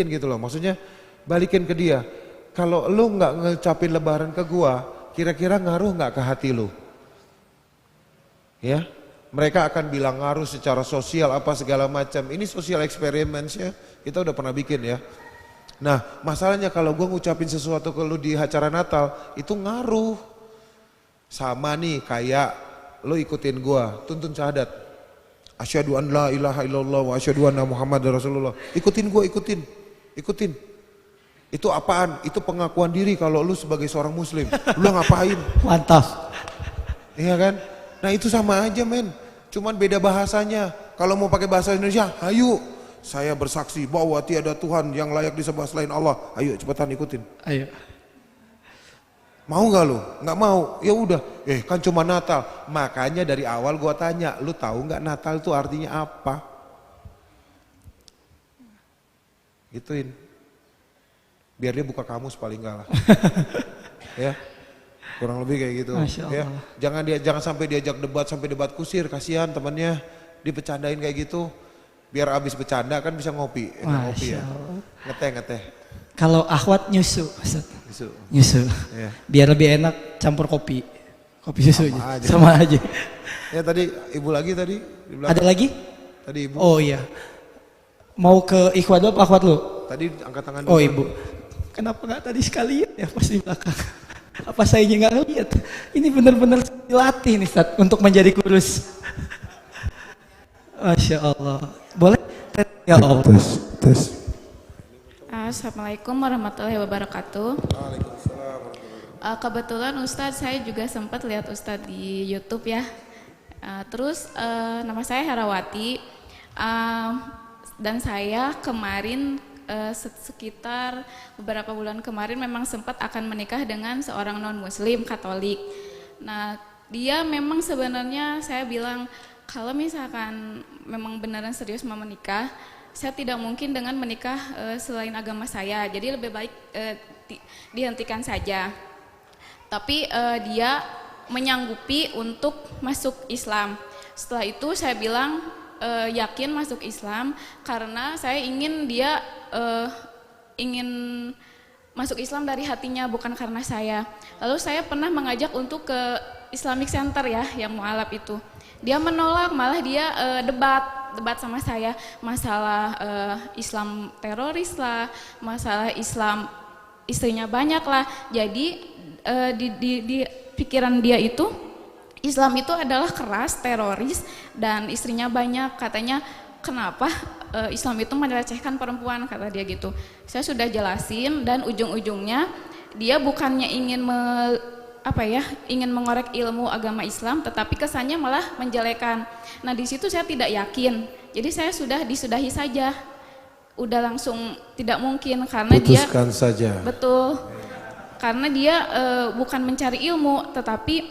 gitu loh. Maksudnya balikin ke dia. Kalau lu enggak ngecapin lebaran ke gua, kira-kira ngaruh enggak ke hati lu? Ya, mereka akan bilang ngaruh secara sosial apa segala macam. Ini social experiments ya, kita udah pernah bikin ya. Nah, masalahnya kalau gua ngucapin sesuatu ke lu di acara Natal, itu ngaruh. Sama nih kayak lo ikutin gua, tuntun syahadat. Asyhadu an la ilaha illallah wa asyhadu anna Muhammadar Rasulullah. Ikutin gua, ikutin. Itu apaan? Itu pengakuan diri kalau lu sebagai seorang muslim. Lu ngapain? Mantap. Iya kan? Nah itu sama aja men. Cuman beda bahasanya. Kalau mau pakai bahasa Indonesia, ayo. Saya bersaksi bahwa tiada Tuhan yang layak disembah selain Allah. Ayo cepetan ikutin. Ayo. Mau gak lu? Gak mau, ya udah. Kan cuma Natal. Makanya dari awal gua tanya, lu tahu gak Natal itu artinya apa? Gituin. Biar dia buka kamus paling gak lah. Ya, kurang lebih kayak gitu. Masya Ya, Allah. jangan sampai diajak debat sampai debat kusir, kasihan temannya dipecandain kayak gitu. Biar abis bercanda kan bisa ngopi, ngopi ya. Ngeteh. Kalau akhwat nyusu, Ustaz. Isu. Nyusu. Iya. Biar lebih enak campur kopi. Kopi susu Sama aja. sama aja. Ya tadi ibu lagi tadi di belakang. Ada lagi? Tadi ibu. Oh iya. Mau ke ikhwan dulu apa akhwat lu? Tadi angkat tangan Oh dulu. ibu. Kenapa nggak tadi sekalian ya pas di belakang? Apa saya nggak ngeliat? Ini benar-benar dilatih nih Ustaz untuk menjadi kurus. Masya Allah. Boleh? Ya Allah. Tes. Assalamualaikum warahmatullahi wabarakatuh. Kebetulan Ustadz saya juga sempat lihat Ustadz di YouTube ya. Terus nama saya Herawati dan saya kemarin sekitar beberapa bulan kemarin memang sempat akan menikah dengan seorang non Muslim Katolik. Nah dia memang sebenarnya saya bilang kalau misalkan memang beneran serius mau menikah, saya tidak mungkin dengan menikah selain agama saya. Jadi lebih baik dihentikan saja. Tapi dia menyanggupi untuk masuk Islam. Setelah itu saya bilang yakin masuk Islam karena saya ingin dia ingin masuk Islam dari hatinya bukan karena saya. Lalu saya pernah mengajak untuk ke Islamic Center ya yang mualaf itu. Dia menolak, malah dia debat sama saya masalah Islam teroris lah, masalah Islam istrinya banyak lah. Jadi di pikiran dia itu Islam itu adalah keras, teroris dan istrinya banyak. Katanya kenapa Islam itu melecehkan perempuan, kata dia gitu. Saya sudah jelasin dan ujung-ujungnya dia bukannya ingin ingin mengorek ilmu agama Islam, tetapi kesannya malah menjelekan. Nah di situ saya tidak yakin. Jadi saya sudah disudahi saja. Udah langsung tidak mungkin karena Putuskan saja. Betul. Karena dia bukan mencari ilmu, tetapi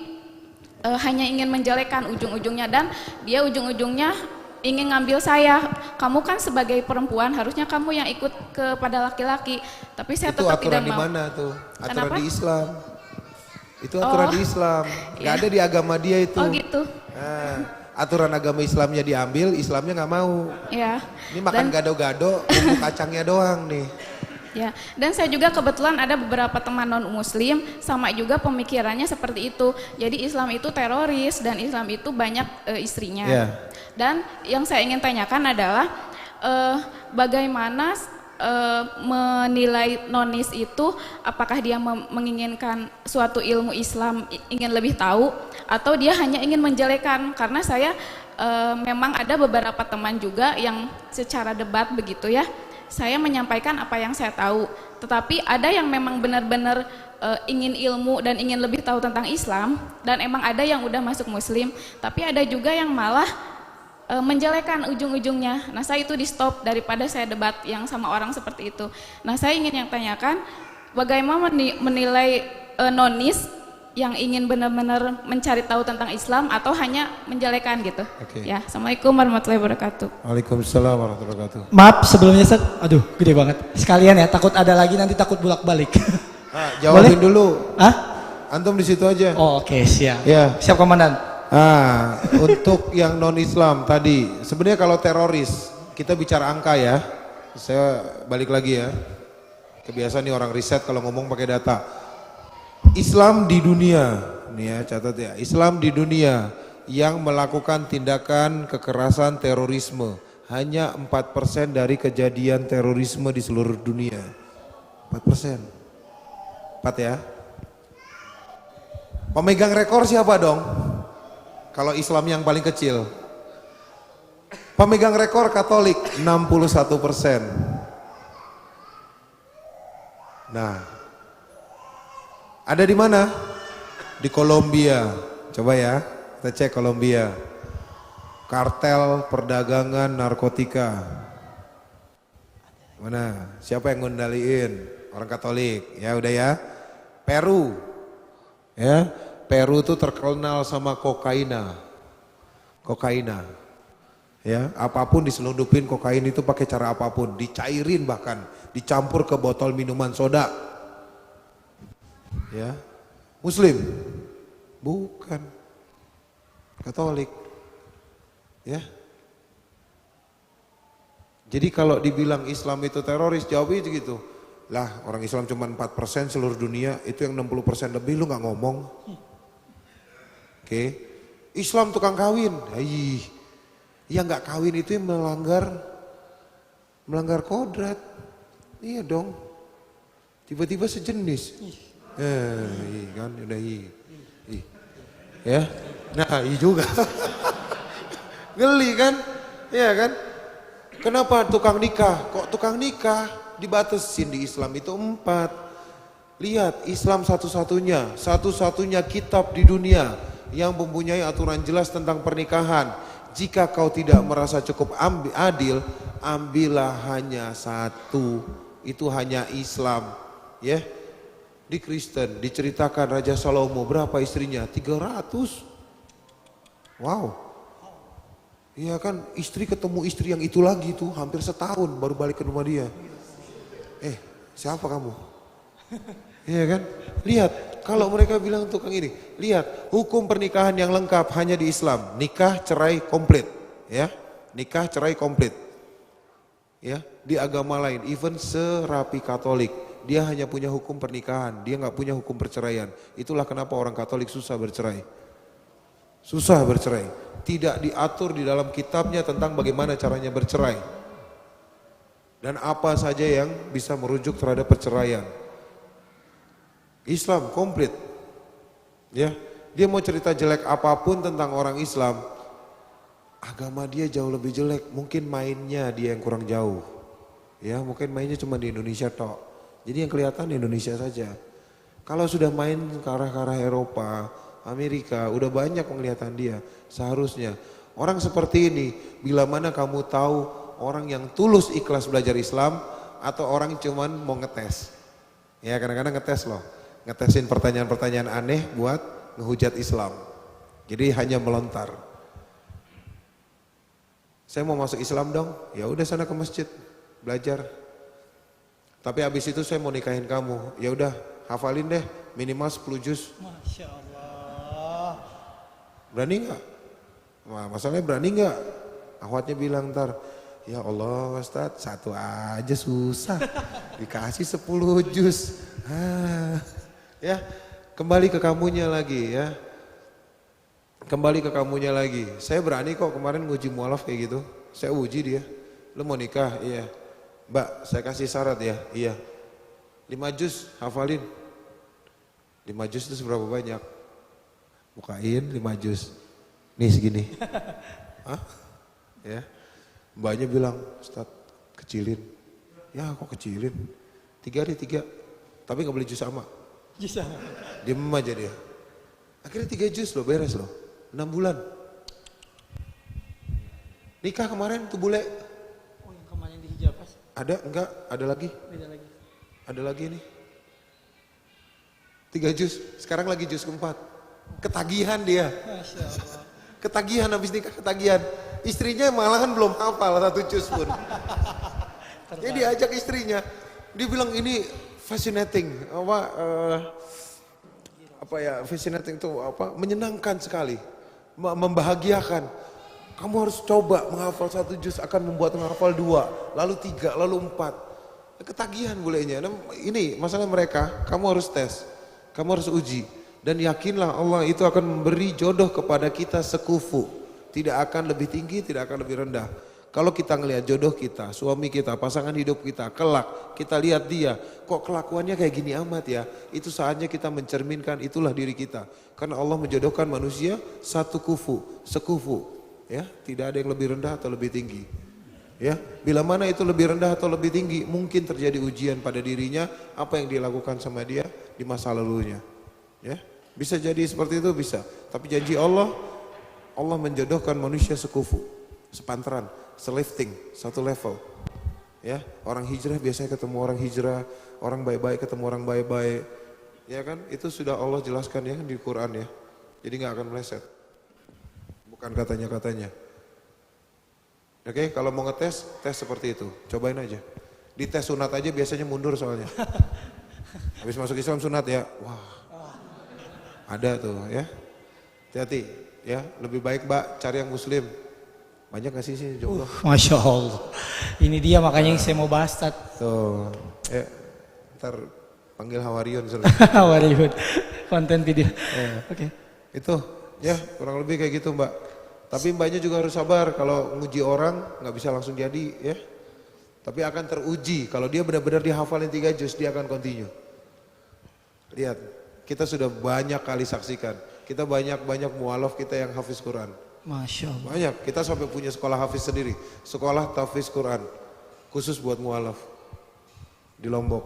hanya ingin menjelekan ujung-ujungnya, dan dia ujung-ujungnya ingin ngambil saya. Kamu kan sebagai perempuan harusnya kamu yang ikut kepada laki-laki, tapi saya Itu tetap aturan tidak di mau. mana tuh? Aturan Kenapa? di Islam. Itu aturan di Islam. Gak ada di agama dia itu. Oh gitu. Nah, aturan agama Islamnya diambil, Islamnya nggak mau. Ya. Ini makan Dan- gado-gado, bumbu kacangnya doang nih. Ya, dan saya juga kebetulan ada beberapa teman non muslim sama juga pemikirannya seperti itu. Jadi Islam itu teroris dan Islam itu banyak istrinya. Ya. Dan yang saya ingin tanyakan adalah bagaimana menilai nonis itu, apakah dia menginginkan suatu ilmu Islam, ingin lebih tahu, atau dia hanya ingin menjelekan? Karena saya memang ada beberapa teman juga yang secara debat begitu ya, saya menyampaikan apa yang saya tahu, tetapi ada yang memang benar-benar ingin ilmu dan ingin lebih tahu tentang Islam, dan emang ada yang udah masuk Muslim, tapi ada juga yang malah menjelekan ujung-ujungnya. Nah saya itu di stop daripada saya debat yang sama orang seperti itu. Nah saya ingin yang tanyakan, bagaimana menilai nonis yang ingin benar-benar mencari tahu tentang Islam atau hanya menjelekan gitu. Oke. Ya, Assalamualaikum warahmatullahi wabarakatuh. Waalaikumsalam warahmatullahi wabarakatuh. Maaf sebelumnya Ustaz, aduh gede banget. Sekalian ya, takut ada lagi nanti takut bolak-balik. Jawabin dulu. Hah? Antum di situ aja. Oh, oke, siap. Ya. Siap komandan. Untuk yang non Islam tadi, sebenarnya kalau teroris kita bicara angka ya. Saya balik lagi ya. Kebiasaan nih orang riset kalau ngomong pakai data. Islam di dunia, nih ya catat ya. Islam di dunia yang melakukan tindakan kekerasan terorisme hanya 4% dari kejadian terorisme di seluruh dunia. 4%. 4 ya. Pemegang rekor siapa dong? Kalau Islam yang paling kecil. Pemegang rekor Katolik 61%. Nah, ada di mana? Di Kolombia. Coba ya, kita cek Kolombia. Kartel perdagangan narkotika. Mana? Siapa yang ngendaliin? Orang Katolik. Ya udah ya. Peru. Ya, Peru itu terkenal sama kokaina. Kokaina. Ya, apapun diselundupin kokain itu pakai cara apapun, dicairin bahkan, dicampur ke botol minuman soda. Ya. Muslim? Bukan. Katolik. Ya. Jadi kalau dibilang Islam itu teroris, jawabnya gitu. Lah orang Islam cuma 4% seluruh dunia, itu yang 60% lebih lu gak ngomong. Oke. Islam tukang kawin. Yang nggak kawin itu yang melanggar kodrat. Iya dong. Tiba-tiba sejenis. Kan udah ya. Nah, juga. Geli kan? Iya kan? Kenapa tukang nikah? Kok tukang nikah dibatasin di Islam itu 4. Lihat, Islam satu-satunya kitab di dunia yang mempunyai aturan jelas tentang pernikahan. Jika kau tidak merasa cukup adil, ambillah hanya satu. Itu hanya Islam. Ya. Di Kristen diceritakan Raja Salomo berapa istrinya? 300. Wow. Iya kan, istri ketemu istri yang itu lagi tuh hampir setahun baru balik ke rumah dia. Siapa kamu? Iya kan? Lihat, kalau mereka bilang tukang ini, lihat hukum pernikahan yang lengkap hanya di Islam, nikah cerai komplit, ya, nikah cerai komplit, ya. Di agama lain, even serapi Katolik, dia hanya punya hukum pernikahan, dia nggak punya hukum perceraian. Itulah kenapa orang Katolik susah bercerai, tidak diatur di dalam kitabnya tentang bagaimana caranya bercerai dan apa saja yang bisa merujuk terhadap perceraian. Islam komplit, ya. Dia mau cerita jelek apapun tentang orang Islam, agama dia jauh lebih jelek. Mungkin mainnya dia yang kurang jauh, ya. Mungkin mainnya cuma di Indonesia tok. Jadi yang kelihatan di Indonesia saja. Kalau sudah main ke arah Eropa, Amerika, udah banyak penglihatan dia. Seharusnya orang seperti ini, bila mana kamu tahu orang yang tulus ikhlas belajar Islam atau orang cuman mau ngetes. Ya, kadang-kadang ngetes loh. Ngetesin pertanyaan-pertanyaan aneh buat ngehujat Islam. Jadi hanya melontar. Saya mau masuk Islam dong. Ya udah sana ke masjid belajar. Tapi habis itu saya mau nikahin kamu. Ya udah, hafalin deh minimal 10 juz. Masya Allah. Berani nggak? Wah, masalahnya berani nggak? Akhwatnya bilang ntar, ya Allah Ustadz, satu aja susah, dikasih 10 juz. Ya, kembali ke kamunya lagi ya. Kembali ke kamunya lagi. Saya berani kok kemarin nguji mualaf kayak gitu. Saya uji dia. Lu mau nikah? Iya. Mbak, saya kasih syarat ya. Iya. 5 juz hafalin. 5 juz itu seberapa banyak? Bukain 5 juz. Nih segini. Hah? Ya. Mbaknya bilang, Ustadz kecilin. Ya kok kecilin? 3 hari 3. Tapi gak boleh juz sama. Diem aja dia. Akhirnya 3 juz loh, beres loh. 6 bulan. Nikah kemarin tuh bule. Oh yang kemarin di hijab pas. Ada enggak? Ada lagi? Beda lagi. Ada lagi nih. 3 juz. Sekarang lagi juz keempat. Ketagihan dia. Masya Allah. Ketagihan habis nikah, ketagihan. Istrinya malahan belum hafal 1 juz pun. Jadi diajak istrinya. Dia bilang ini fascinating, fascinating itu menyenangkan sekali, membahagiakan. Kamu harus coba menghafal 1 juz akan membuat menghafal 2, lalu 3, lalu 4. Ketagihan bulenya. Nah, ini masalah mereka, kamu harus tes, kamu harus uji. Dan yakinlah Allah itu akan memberi jodoh kepada kita sekufu. Tidak akan lebih tinggi, tidak akan lebih rendah. Kalau kita ngelihat jodoh kita, suami kita, pasangan hidup kita, kelak, kita lihat dia, kok kelakuannya kayak gini amat ya, itu saatnya kita mencerminkan itulah diri kita. Karena Allah menjodohkan manusia satu kufu, sekufu, ya, tidak ada yang lebih rendah atau lebih tinggi. Ya, bila mana itu lebih rendah atau lebih tinggi, mungkin terjadi ujian pada dirinya, apa yang dilakukan sama dia di masa lalunya. Ya, bisa jadi seperti itu bisa. Tapi janji Allah, Allah menjodohkan manusia sekufu, sepantaran, selifting, satu level. Ya, orang hijrah biasanya ketemu orang hijrah, orang baik-baik ketemu orang baik-baik. Ya kan, itu sudah Allah jelaskan ya di Quran ya. Jadi nggak akan meleset. Bukan katanya-katanya. Oke, kalau mau ngetes, tes seperti itu. Cobain aja. Di tes sunat aja biasanya mundur soalnya. Habis masuk Islam sunat ya, wah. Ada tuh ya. Hati-hati ya, lebih baik Mbak cari yang muslim. Banyak gak sih jomblo? Masya Allah. Ini dia makanya yang saya mau bahas, Tad. Tuh, ntar panggil Hawarion. Hawarion, konten video. Oke. Itu Ya, kurang lebih kayak gitu Mbak. Tapi Mbaknya juga harus sabar, kalau nguji orang nggak bisa langsung jadi ya. Tapi akan teruji, kalau dia benar-benar dihafalin 3 juz, dia akan continue. Lihat, kita sudah banyak kali saksikan. Kita banyak mualaf kita yang hafiz Quran. Masya Allah. Banyak, kita sampai punya sekolah hafiz sendiri. Sekolah tahfiz Quran, khusus buat mualaf. Di Lombok,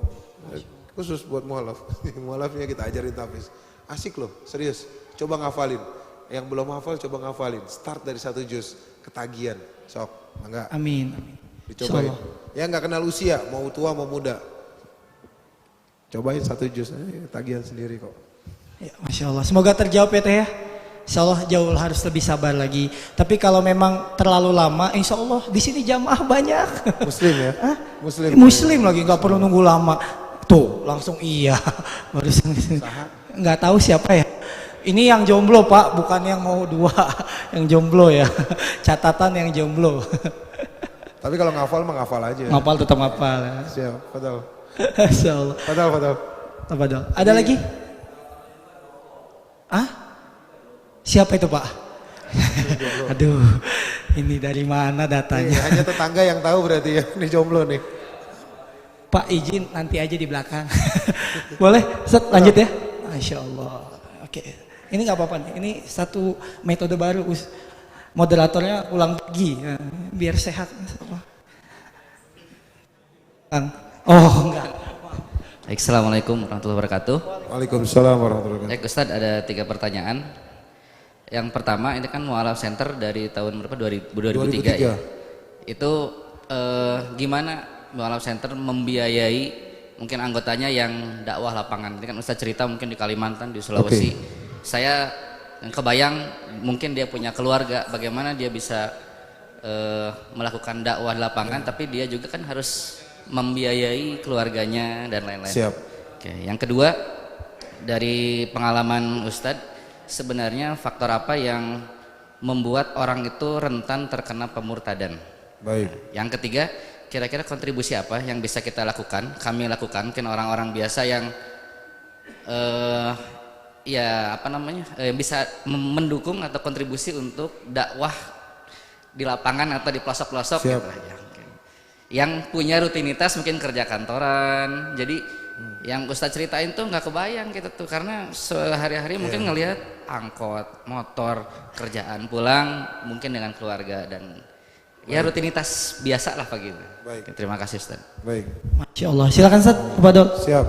khusus buat mualaf. Mualafnya kita ajarin tahfiz. Asik loh, serius. Coba ngafalin. Yang belum hafal coba ngafalin. Start dari 1 juz, ketagihan. Sok, enggak. Amin. Amin. Dicobain. Insyaallah. Ya nggak kenal usia, mau tua mau muda. Cobain 1 juz, tagihan sendiri kok. Ya, Masya Allah. Semoga terjawab ya Teh ya. Insya Allah jauh harus lebih sabar lagi. Tapi kalau memang terlalu lama, Insya Allah di sini jamaah banyak. Muslim ya? Hah? Muslim. Muslim lagi, nggak perlu nunggu lama. Tuh, langsung iya. Barusan nggak tahu siapa ya. Ini yang jomblo Pak, bukan yang mau 2. Yang jomblo ya. Catatan yang jomblo. Tapi kalau ngafal mah ngafal aja. Ngapal tetap ngapal ya. Siap, padahal. Insya Allah. Padahal. Tafadhol. Ada lagi? Ah? Siapa itu Pak? Aduh, ini dari mana datanya? Hanya tetangga yang tahu berarti ya, ini jomblo nih. Pak izin nanti aja di belakang. Boleh? Set, lanjut ya. Masya Allah. Oke, ini nggak apa-apa nih. Ini satu metode baru. Moderatornya ulang lagi, ya, biar sehat. Oh enggak. Baik, Assalamualaikum warahmatullahi wabarakatuh. Waalaikumsalam warahmatullahi wabarakatuh. Baik Ustadz, ada 3 pertanyaan. Yang pertama, ini kan Mualaf Center dari tahun berapa? 2003 ya. Itu gimana Mualaf Center membiayai mungkin anggotanya yang dakwah lapangan? Ini kan Ustadz cerita mungkin di Kalimantan, di Sulawesi. Saya kebayang mungkin dia punya keluarga, bagaimana dia bisa melakukan dakwah di lapangan, tapi dia juga kan harus membiayai keluarganya dan lain-lain. Siap. Oke, yang kedua, dari pengalaman Ustadz, sebenarnya faktor apa yang membuat orang itu rentan terkena pemurtadan? Baik. Yang ketiga, kira-kira kontribusi apa yang bisa kita lakukan, kami lakukan, mungkin orang-orang biasa yang yang bisa mendukung atau kontribusi untuk dakwah di lapangan atau di pelosok-pelosok gitu ya. Yang punya rutinitas mungkin kerja kantoran, jadi yang Ustadz ceritain tuh nggak kebayang gitu tuh, karena sehari-hari mungkin ngelihat angkot, motor, kerjaan, pulang mungkin dengan keluarga dan ya rutinitas biasa lah pagi itu. Baik. Terima kasih Ustadz. Baik. Masya Allah. Silakan Ustaz, Tafadhol. Siap.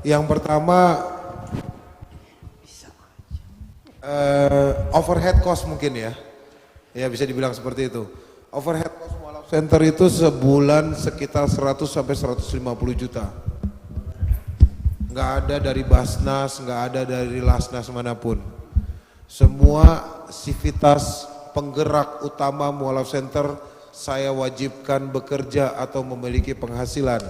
Yang pertama overhead cost mungkin ya. Ya bisa dibilang seperti itu. Overhead cost Mualaf Center itu sebulan sekitar 100 sampai 150 juta. Nggak ada dari Basnas, nggak ada dari Lasnas manapun. Semua sivitas penggerak utama Mualaf Center saya wajibkan bekerja atau memiliki penghasilan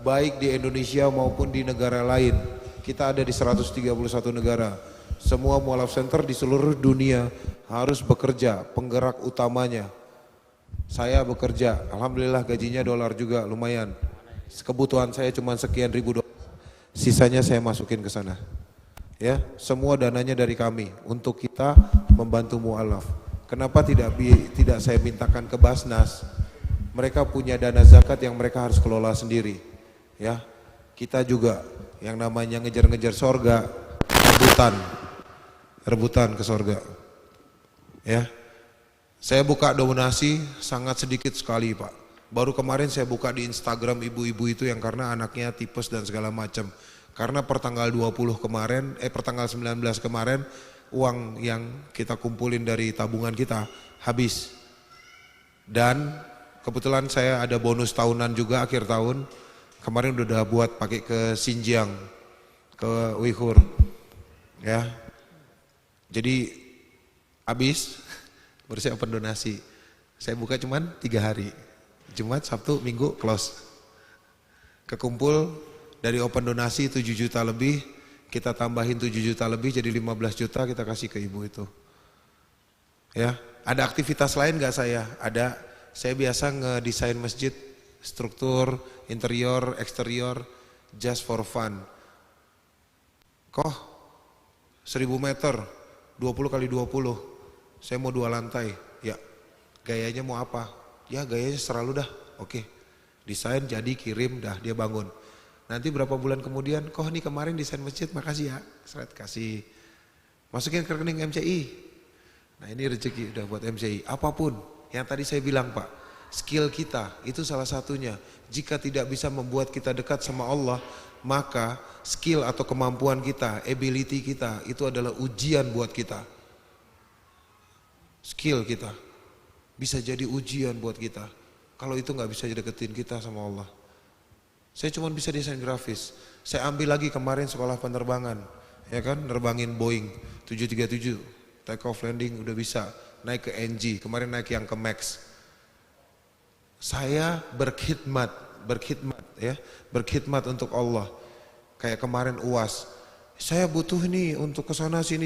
baik di Indonesia maupun di negara lain. Kita ada di 131 negara. Semua Mualaf Center di seluruh dunia harus bekerja, penggerak utamanya. Saya bekerja, alhamdulillah gajinya dolar juga lumayan. Kebutuhan saya cuma sekian ribu dolar. Sisanya saya masukin ke sana. Ya, semua dananya dari kami untuk kita membantu mualaf. Kenapa tidak saya mintakan ke Basnas? Mereka punya dana zakat yang mereka harus kelola sendiri. Ya, kita juga yang namanya ngejar-ngejar sorga, rebutan ke sorga. Ya, saya buka donasi sangat sedikit sekali Pak. Baru kemarin saya buka di Instagram ibu-ibu itu yang karena anaknya tipes dan segala macam. Karena pertanggal 19 kemarin uang yang kita kumpulin dari tabungan kita habis. Dan kebetulan saya ada bonus tahunan juga akhir tahun. Kemarin udah buat pakai ke Xinjiang, ke Uighur. Ya. Jadi habis baru saya open donasi. Saya buka cuman 3 hari. Jumat, Sabtu, Minggu close. Kekumpul dari open donasi 7 juta lebih, kita tambahin 7 juta lebih jadi 15 juta kita kasih ke ibu itu. Ya, ada aktivitas lain nggak saya? Ada. Saya biasa ngedesain masjid, struktur, interior, eksterior, just for fun. 1000 meter, 20 kali 20. Saya mau 2 lantai. Ya, gayanya mau apa? Ya gayanya selalu dah. Oke. Desain jadi kirim dah, dia bangun. Nanti berapa bulan kemudian, kok nih kemarin desain masjid, makasih ya. Seret kasih. Masukin ke rekening MCI. Nah ini rezeki udah buat MCI. Apapun yang tadi saya bilang Pak, skill kita itu salah satunya. Jika tidak bisa membuat kita dekat sama Allah, maka skill atau kemampuan kita, ability kita itu adalah ujian buat kita. Skill kita bisa jadi ujian buat kita. Kalau itu nggak bisa deketin kita sama Allah. Saya cuma bisa desain grafis. Saya ambil lagi kemarin sekolah penerbangan, ya kan, nerbangin Boeing 737, take off landing udah bisa, naik ke NG, kemarin naik yang ke Max. Saya berkhidmat ya, berkhidmat untuk Allah. Kayak kemarin UAS, saya butuh nih untuk ke sana sini.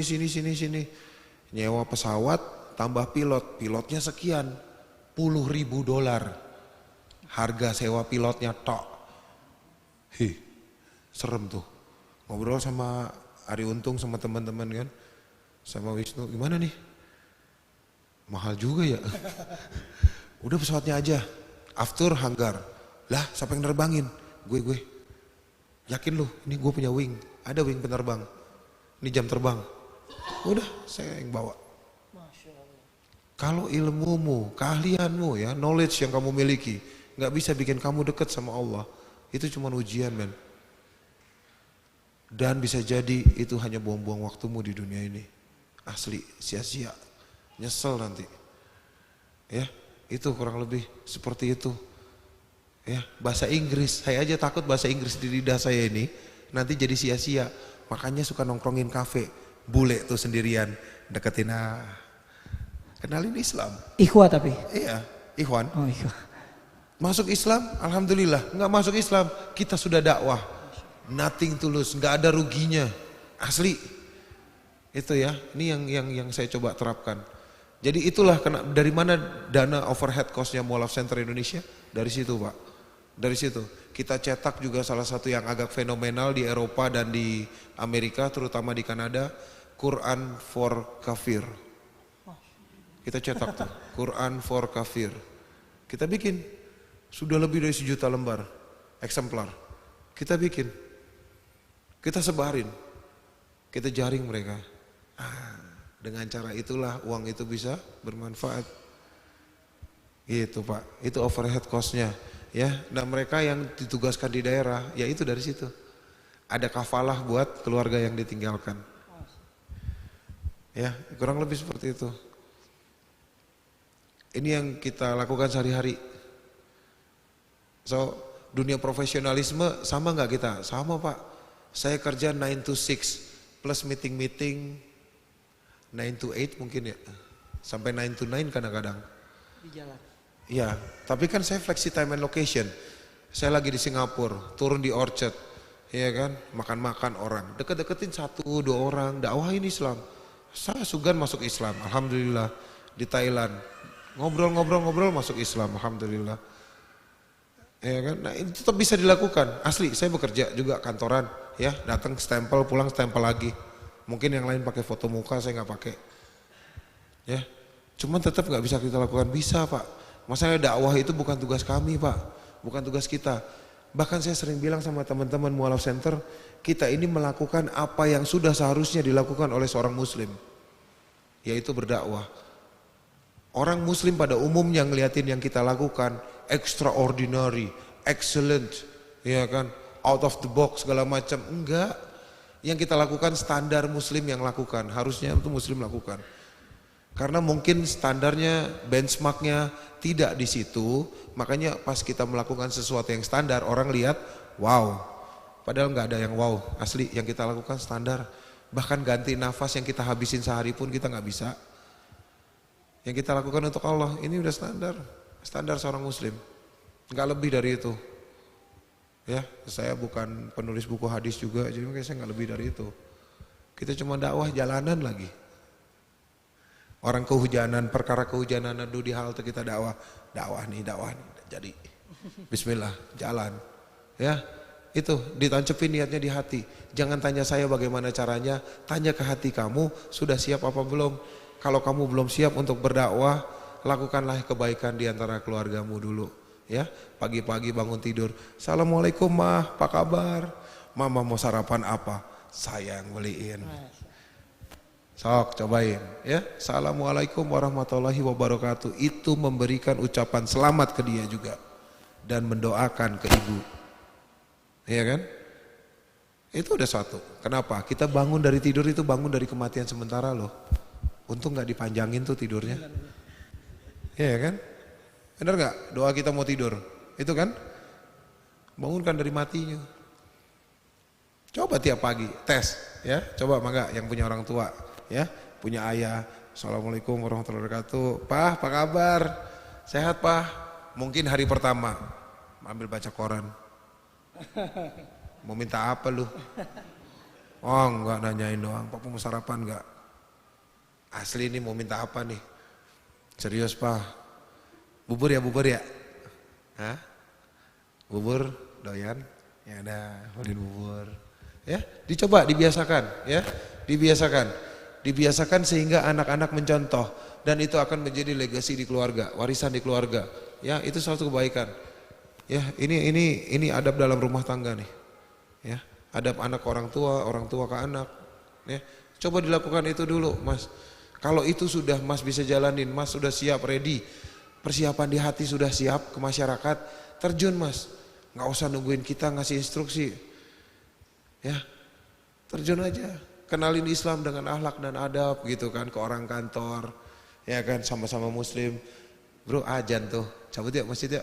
Nyewa pesawat tambah pilotnya sekian, $10.000 harga sewa pilotnya tok. Serem tuh. Ngobrol sama Ari Untung sama teman-teman kan, sama Wisnu, gimana nih? Mahal juga ya. Udah pesawatnya aja, after hanggar. Lah siapa yang nerbangin? Gue. Yakin lu, ini gue punya wing, ada wing penerbang. Ini jam terbang. Udah saya yang bawa. Kalau ilmumu, keahlianmu ya, knowledge yang kamu miliki nggak bisa bikin kamu dekat sama Allah, itu cuma ujian men. Dan bisa jadi itu hanya buang-buang waktumu di dunia ini. Asli, sia-sia, nyesel nanti. Ya, itu kurang lebih seperti itu. Ya, bahasa Inggris, saya aja takut bahasa Inggris di lidah saya ini nanti jadi sia-sia. Makanya suka nongkrongin kafe, bule tuh sendirian, deketin kenalin Islam. Ikhwah tapi? Iya, Ikhwan. Oh ikhwah. Masuk Islam, alhamdulillah. Nggak masuk Islam, kita sudah dakwah. Nothing tulus, nggak ada ruginya. Asli. Itu ya, ini yang saya coba terapkan. Jadi itulah dari mana dana overhead cost-nya Mualaf Center Indonesia? Dari situ Pak. Dari situ. Kita cetak juga salah satu yang agak fenomenal di Eropa dan di Amerika, terutama di Kanada, Quran for Kafir. Kita cetak tuh, Quran for Kafir. Kita bikin, sudah lebih dari 1 juta lembar, eksemplar. Kita bikin, kita sebarin, kita jaring mereka. Dengan cara itulah uang itu bisa bermanfaat. Gitu Pak, itu overhead cost-nya. Ya, nah mereka yang ditugaskan di daerah, ya itu dari situ. Ada kafalah buat keluarga yang ditinggalkan. Ya, kurang lebih seperti itu. Ini yang kita lakukan sehari-hari. So, dunia profesionalisme sama nggak kita? Sama Pak. Saya kerja 9 to 6 plus meeting-meeting 9 to 8 mungkin ya. Sampai 9 to 9 kadang-kadang. Di jalan. Ya, tapi kan saya flexi time and location. Saya lagi di Singapura, turun di Orchard, ya kan, makan-makan orang, deket-deketin 1-2 orang, dakwahin Islam. Saya sugan masuk Islam, alhamdulillah. Di Thailand, ngobrol-ngobrol masuk Islam, alhamdulillah. Ya kan, nah itu tetap bisa dilakukan. Asli, saya bekerja juga kantoran, ya, datang stempel, pulang stempel lagi. Mungkin yang lain pakai foto muka, saya nggak pakai. Ya, cuman tetap nggak bisa kita lakukan, bisa Pak. Masalahnya dakwah itu bukan tugas kami Pak, bukan tugas kita. Bahkan saya sering bilang sama teman-teman Mualaf Center, kita ini melakukan apa yang sudah seharusnya dilakukan oleh seorang muslim, yaitu berdakwah. Orang muslim pada umumnya ngeliatin yang kita lakukan extraordinary, excellent, ya kan, out of the box segala macam. Enggak, yang kita lakukan standar muslim yang lakukan, harusnya itu muslim lakukan. Karena mungkin standarnya, benchmarknya tidak di situ, makanya pas kita melakukan sesuatu yang standar, orang lihat, wow. Padahal nggak ada yang wow, asli yang kita lakukan standar. Bahkan ganti nafas yang kita habisin sehari pun kita nggak bisa. Yang kita lakukan untuk Allah, ini udah standar seorang muslim. Nggak lebih dari itu. Ya, saya bukan penulis buku hadis juga, jadi mungkin saya nggak lebih dari itu. Kita cuma dakwah jalanan lagi. Orang kehujanan, perkara kehujanan, aduh di halte kita dakwah nih, jadi Bismillah, jalan. Ya, Itu ditancepin niatnya di hati. Jangan tanya saya bagaimana caranya, tanya ke hati kamu sudah siap apa belum. Kalau kamu belum siap untuk berdakwah, lakukanlah kebaikan di antara keluargamu dulu. Ya, pagi-pagi bangun tidur, Assalamualaikum mah, apa kabar? Mama mau sarapan apa? Saya yang beliin. Sok cobain ya. Assalamualaikum warahmatullahi wabarakatuh. Itu memberikan ucapan selamat ke dia juga dan mendoakan ke ibu. Iya kan? Itu udah satu. Kenapa? Kita bangun dari tidur itu bangun dari kematian sementara loh. Untung nggak dipanjangin tuh tidurnya. Iya kan? Benar nggak? Doa kita mau tidur, itu kan? Bangunkan dari matinya. Coba tiap pagi tes, ya. Coba mangga yang punya orang tua, ya, punya ayah. Assalamualaikum warahmatullahi wabarakatuh. Pak, apa kabar? Sehat Pak? Mungkin hari pertama ambil baca koran. Mau minta apa lu? Oh enggak, nanyain doang. Pak mau sarapan enggak? Asli ini mau minta apa nih? Serius Pak? Bubur ya bubur ya? Hah? Bubur doyan? Ya udah, beliin bubur. Ya, dicoba dibiasakan ya. Dibiasakan sehingga anak-anak mencontoh dan itu akan menjadi legasi di keluarga, warisan di keluarga. Ya, itu suatu kebaikan. Ya, ini adab dalam rumah tangga nih. Ya, adab anak orang tua ke anak. Ya, coba dilakukan itu dulu, Mas. Kalau itu sudah Mas bisa jalanin, Mas sudah siap, ready. Persiapan di hati sudah siap ke masyarakat, terjun Mas. Nggak usah nungguin kita ngasih instruksi. Ya, terjun aja. Kenalin Islam dengan akhlak dan adab gitu kan ke orang kantor. Ya kan, sama-sama muslim. Bro, ajan tuh. Cabut ya masjid ya.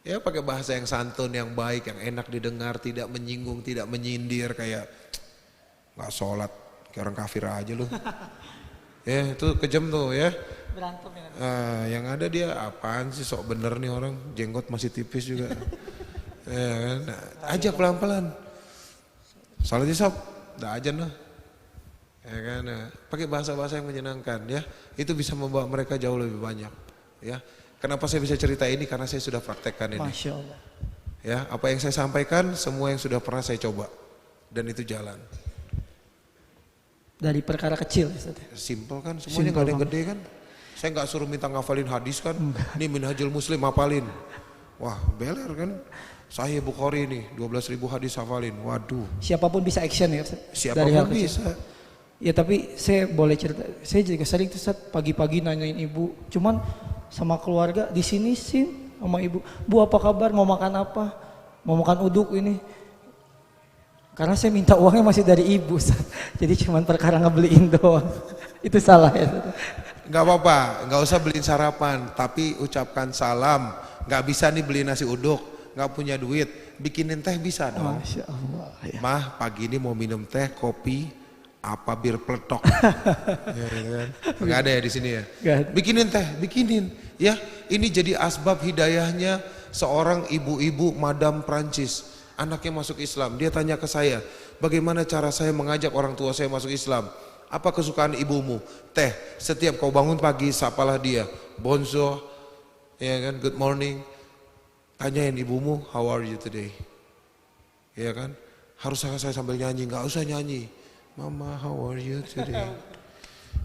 Ya pakai bahasa yang santun, yang baik, yang enak didengar, tidak menyinggung, tidak menyindir kayak nggak sholat, kayak orang kafir aja lu. Ya itu kejam tuh ya. Berantem ya. Yang ada dia apaan sih sok bener nih orang, jenggot masih tipis juga. Ya kan, nah, ajak pelan-pelan. Sholat isya, dah ajan lah. Ya kan, nah, pakai bahasa-bahasa yang menyenangkan ya. Itu bisa membawa mereka jauh lebih banyak. Ya. Kenapa saya bisa cerita ini? Karena saya sudah praktekkan ini. Masya Allah. Ya, apa yang saya sampaikan, semua yang sudah pernah saya coba. Dan itu jalan. Dari perkara kecil. Simple kan, semuanya gak ada yang gede kan. Saya gak suruh minta ngafalin hadis kan. Ini Minhajul Muslim hafalin. Wah beler kan. Sahih Bukhari nih, 12.000 hadis hafalin. Waduh. Siapapun bisa action ya Ustaz. Siapapun bisa. Ya tapi saya boleh cerita. Saya juga sering tuh Ustaz pagi-pagi nanyain ibu. Cuman sama keluarga di sini sih sama ibu, Bu apa kabar, mau makan apa, mau makan uduk ini, karena saya minta uangnya masih dari ibu, jadi cuman perkara ngebeliin doang. Itu salah ya. Nggak apa-apa, nggak usah beliin sarapan, tapi ucapkan salam. Nggak bisa nih beli nasi uduk, nggak punya duit, bikinin teh bisa dong. Masya Allah. Ya. Mah pagi ini mau minum teh, kopi, apa bir peletok. Ya, kan? Nggak ada ya di sini ya. Bikinin teh, bikinin. Ya, ini jadi asbab hidayahnya seorang ibu-ibu Madam Prancis. Anaknya masuk Islam. Dia tanya ke saya, bagaimana cara saya mengajak orang tua saya masuk Islam? Apa kesukaan ibumu? Teh. Setiap kau bangun pagi, sapalah dia. Bonjour, ya kan? Good morning. Tanyain ibumu, how are you today? Ya kan? Harus saya sambil nyanyi, nggak usah nyanyi. Mama, how are you today?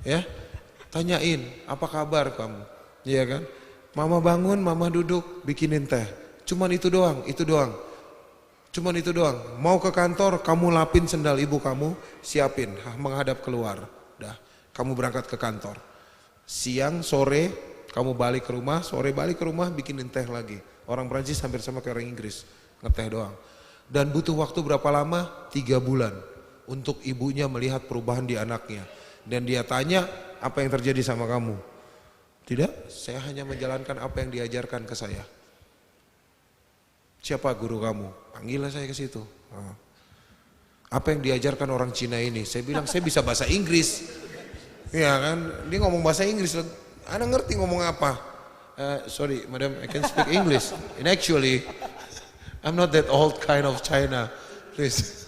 Ya, tanyain, apa kabar kamu? Ya kan? Mama bangun, mama duduk, bikinin teh. Cuman itu doang, itu doang. Cuman itu doang. Mau ke kantor, kamu lapin sendal ibu kamu, siapin, menghadap keluar. Dah, kamu berangkat ke kantor. Siang, sore, kamu balik ke rumah, sore balik ke rumah, bikinin teh lagi. Orang Prancis hampir sama kayak orang Inggris, ngeteh doang. Dan butuh waktu berapa lama? 3 bulan. Untuk ibunya melihat perubahan di anaknya. Dan dia tanya, apa yang terjadi sama kamu? Tidak, saya hanya menjalankan apa yang diajarkan ke saya. Siapa guru kamu? Panggillah saya ke situ. Apa yang diajarkan orang Cina ini? Saya bilang, saya bisa bahasa Inggris. Ya kan, dia ngomong bahasa Inggris. Anda ngerti ngomong apa? Sorry, madam, I can speak English. And actually, I'm not that old kind of China. Please.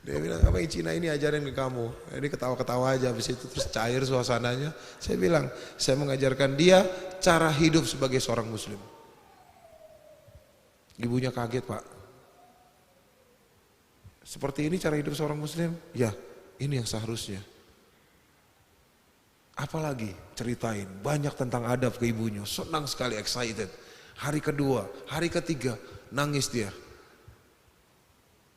Dia bilang, apa yang Cina ini ajarin ke kamu? Ini ketawa-ketawa aja, habis itu terus cair suasananya. Saya bilang, saya mengajarkan dia cara hidup sebagai seorang muslim. Ibunya kaget Pak. Seperti ini cara hidup seorang muslim? Ya, ini yang seharusnya. Apalagi ceritain banyak tentang adab ke ibunya, senang sekali, excited. Hari kedua, hari ketiga, nangis dia.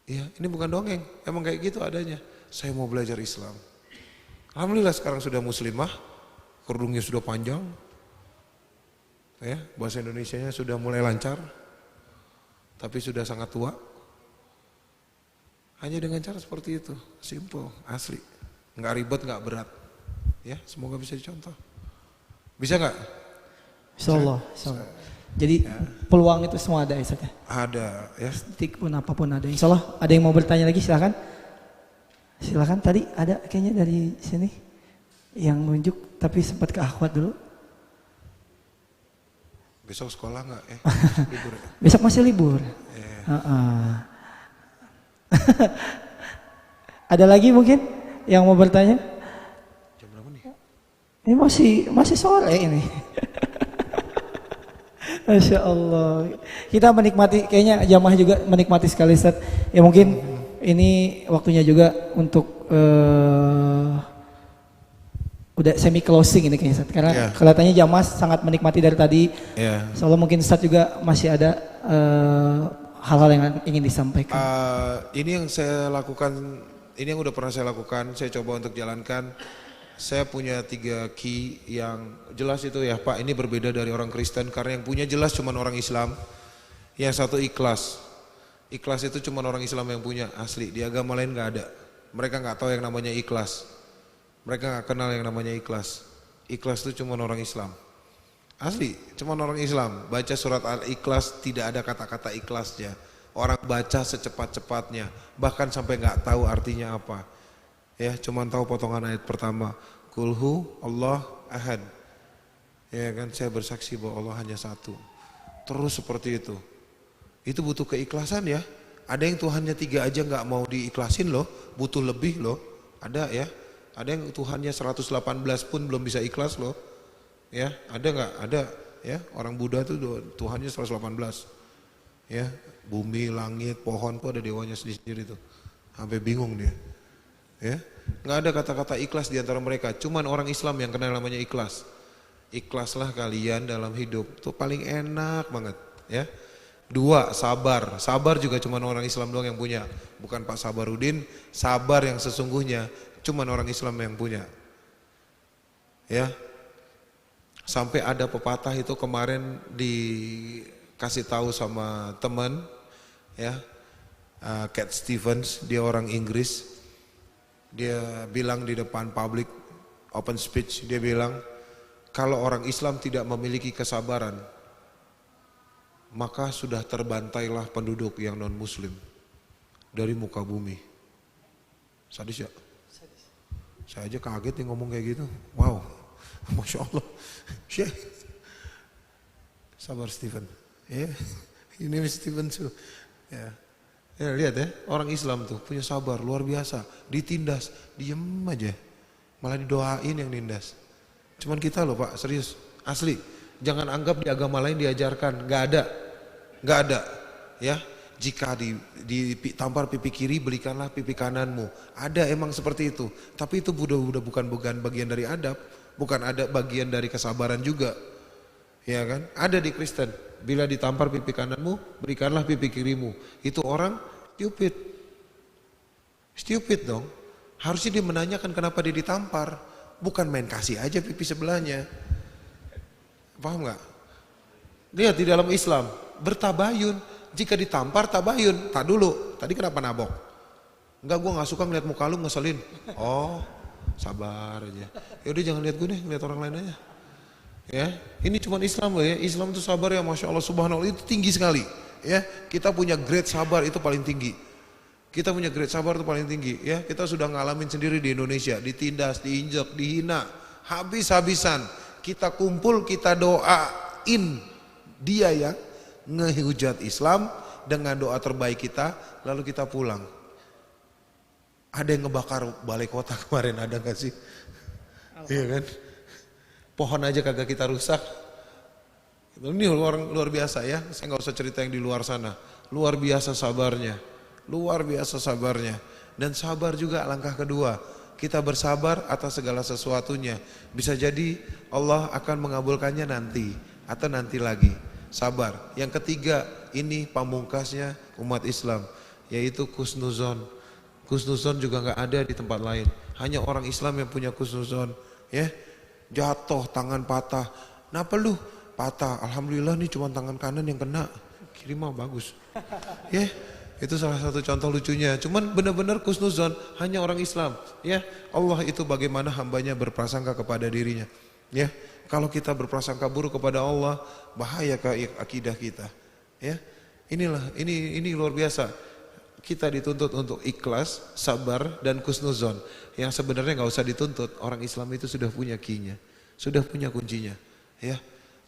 Ya, ini bukan dongeng, emang kayak gitu adanya. Saya mau belajar Islam. Alhamdulillah sekarang sudah muslimah, kerudungnya sudah panjang. Ya, bahasa Indonesianya sudah mulai lancar. Tapi sudah sangat tua. Hanya dengan cara seperti itu, simple, asli. Nggak ribet, nggak berat. Ya, semoga bisa dicontoh. Bisa nggak? Insyaallah. Jadi peluang itu semua ada Ustaz ya? Ada ya. Stick pun apapun ada. Insyaallah. Ada yang mau bertanya lagi silakan. Silakan, tadi ada kayaknya dari sini yang nunjuk tapi sempat ke akhwat dulu. Besok sekolah nggak ya? Libur ya? Besok masih libur. Ada lagi mungkin yang mau bertanya? Jam berapa nih? Ini masih sore ini. Masya Allah. Kita menikmati, kayaknya jamaah juga menikmati sekali Ustaz. Ya mungkin ini waktunya juga untuk udah semi closing ini kayaknya Ustaz. Karena kelihatannya jamaah sangat menikmati dari tadi. Soalnya mungkin Ustaz juga masih ada hal-hal yang ingin disampaikan. Ini yang saya lakukan, ini yang udah pernah saya lakukan, saya coba untuk jalankan. Saya punya 3 key yang jelas itu ya Pak, ini berbeda dari orang Kristen karena yang punya jelas cuma orang Islam. Yang satu ikhlas. Ikhlas itu cuma orang Islam yang punya, asli. Di agama lain nggak ada. Mereka nggak tahu yang namanya ikhlas. Mereka nggak kenal yang namanya ikhlas. Ikhlas itu cuma orang Islam. Asli, cuma orang Islam. Baca surat Al-Ikhlas tidak ada kata-kata ikhlasnya. Orang baca secepat-cepatnya, bahkan sampai nggak tahu artinya apa. Ya, cuma tahu potongan ayat pertama. Kulhu Allah ahad. Ya kan, saya bersaksi bahwa Allah hanya satu. Terus seperti itu. Itu butuh keikhlasan ya. Ada yang Tuhannya 3 aja nggak mau diikhlasin loh, butuh lebih loh. Ada ya. Ada yang Tuhannya 118 pun belum bisa ikhlas loh. Ya, ada nggak? Ada ya. Orang Buddha tuh Tuhannya 118. Ya, bumi, langit, pohon tuh ada dewanya sendiri tuh. Sampai bingung dia. Ya, nggak ada kata-kata ikhlas di antara mereka. Cuman orang Islam yang kenal namanya ikhlas. Ikhlaslah kalian dalam hidup. Tuh paling enak banget. Ya. 2, sabar. Sabar juga cuman orang Islam doang yang punya. Bukan Pak Sabarudin. Sabar yang sesungguhnya cuman orang Islam yang punya. Ya. Sampai ada pepatah itu kemarin dikasih tahu sama teman. Ya. Cat Stevens, dia orang Inggris. Dia bilang di depan publik, open speech, dia bilang, kalau orang Islam tidak memiliki kesabaran, maka sudah terbantailah penduduk yang non muslim dari muka bumi. Sadis ya? Saya aja kaget nih ngomong kayak gitu. Wow, Masya Allah. Sabar Stephen. Ya, ini Stephen tuh. Ya. Ya, lihat ya, orang Islam tuh punya sabar luar biasa, ditindas, diem aja, malah didoain yang nindas. Cuman kita loh Pak, serius, asli, jangan anggap di agama lain diajarkan, nggak ada, ya. Jika ditampar pipi kiri, belikanlah pipi kananmu. Ada emang seperti itu, tapi itu udah bukan bagian dari adab, bukan ada bagian dari kesabaran juga, ya kan? Ada di Kristen. Bila ditampar pipi kananmu, berikanlah pipi kirimu. Itu orang stupid dong. Harusnya dia menanyakan kenapa dia ditampar, bukan main kasih aja pipi sebelahnya. Paham nggak? Lihat di dalam Islam bertabayun. Jika ditampar tabayun. Tak dulu. Tadi kenapa nabok? Enggak, gue nggak suka ngeliat muka lu ngeselin. Oh, sabar aja. Yaudah jangan lihat gue deh, ngeliat orang lain aja. Ya, ini cuma Islam loh ya. Islam itu sabar ya, Masya Allah, subhanallah, itu tinggi sekali. Ya, kita punya grade sabar itu paling tinggi. Kita punya grade sabar itu paling tinggi. Ya, kita sudah ngalamin sendiri di Indonesia, ditindas, diinjak, dihina, habis-habisan. Kita kumpul, kita doain dia yang ngehujat Islam dengan doa terbaik kita, lalu kita pulang. Ada yang ngebakar balai kota kemarin, ada nggak sih? Iya kan? Pohon aja kagak kita rusak. Ini orang luar biasa ya. Saya nggak usah cerita yang di luar sana. Luar biasa sabarnya. luar biasa sabarnya. Dan sabar juga langkah kedua, kita bersabar atas segala sesuatunya. Bisa jadi Allah akan mengabulkannya nanti atau nanti lagi. Sabar. Yang ketiga, ini pamungkasnya umat Islam, yaitu kusnuzon. Kusnuzon juga nggak ada di tempat lain. Hanya orang Islam yang punya kusnuzon. Ya, jatuh tangan patah. Nah perlu patah. Alhamdulillah nih cuma tangan kanan yang kena. Kiri mah bagus. Ya, itu salah satu contoh lucunya. Cuman benar-benar kusnuzon hanya orang Islam. Ya, Allah itu bagaimana hambanya berprasangka kepada dirinya. Ya, kalau kita berprasangka buruk kepada Allah, bahaya ke akidah kita. Ya, ini luar biasa. Kita dituntut untuk ikhlas, sabar, dan kusnuzon. Yang sebenarnya nggak usah dituntut. Orang Islam itu sudah punya key-nya, sudah punya kuncinya. Ya,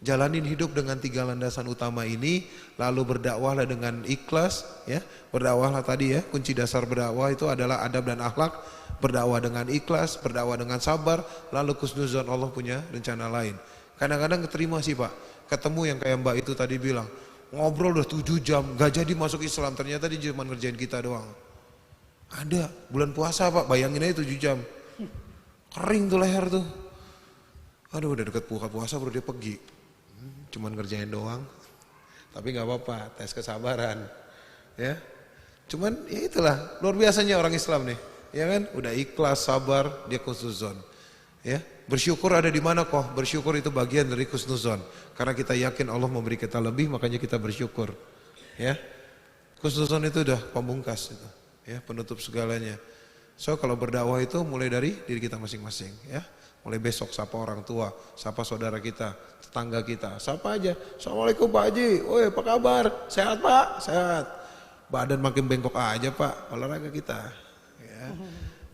jalanin hidup dengan 3 landasan utama ini, lalu berdakwahlah dengan ikhlas. Ya, berdakwahlah tadi ya, kunci dasar berdakwah itu adalah adab dan akhlak. Berdakwah dengan ikhlas, berdakwah dengan sabar, lalu kusnuzon, Allah punya rencana lain. Kadang-kadang keterima sih Pak, ketemu yang kayak Mbak itu tadi bilang, ngobrol udah 7 jam, gak jadi masuk Islam, ternyata dia cuma ngerjain kita doang. Ada, bulan puasa Pak, bayangin aja 7 jam. Kering tuh leher tuh. Aduh udah deket buka puasa baru dia pergi. Cuman ngerjain doang. Tapi gak apa-apa, tes kesabaran. Ya, cuman ya itulah, luar biasanya orang Islam nih. Ya kan, udah ikhlas, sabar, dia kusnuzon. Ya, bersyukur ada di mana kok? Bersyukur itu bagian dari kusnuzon. Karena kita yakin Allah memberi kita lebih, makanya kita bersyukur. Ya, kusnuzon itu udah pamungkas itu. Ya, penutup segalanya. So kalau berdakwah itu mulai dari diri kita masing-masing. Ya, mulai besok sapa orang tua, sapa saudara kita, tetangga kita, sapa aja. Assalamualaikum Pak Haji, woi apa kabar? Sehat Pak? Sehat. Badan makin bengkok aja Pak, olahraga kita.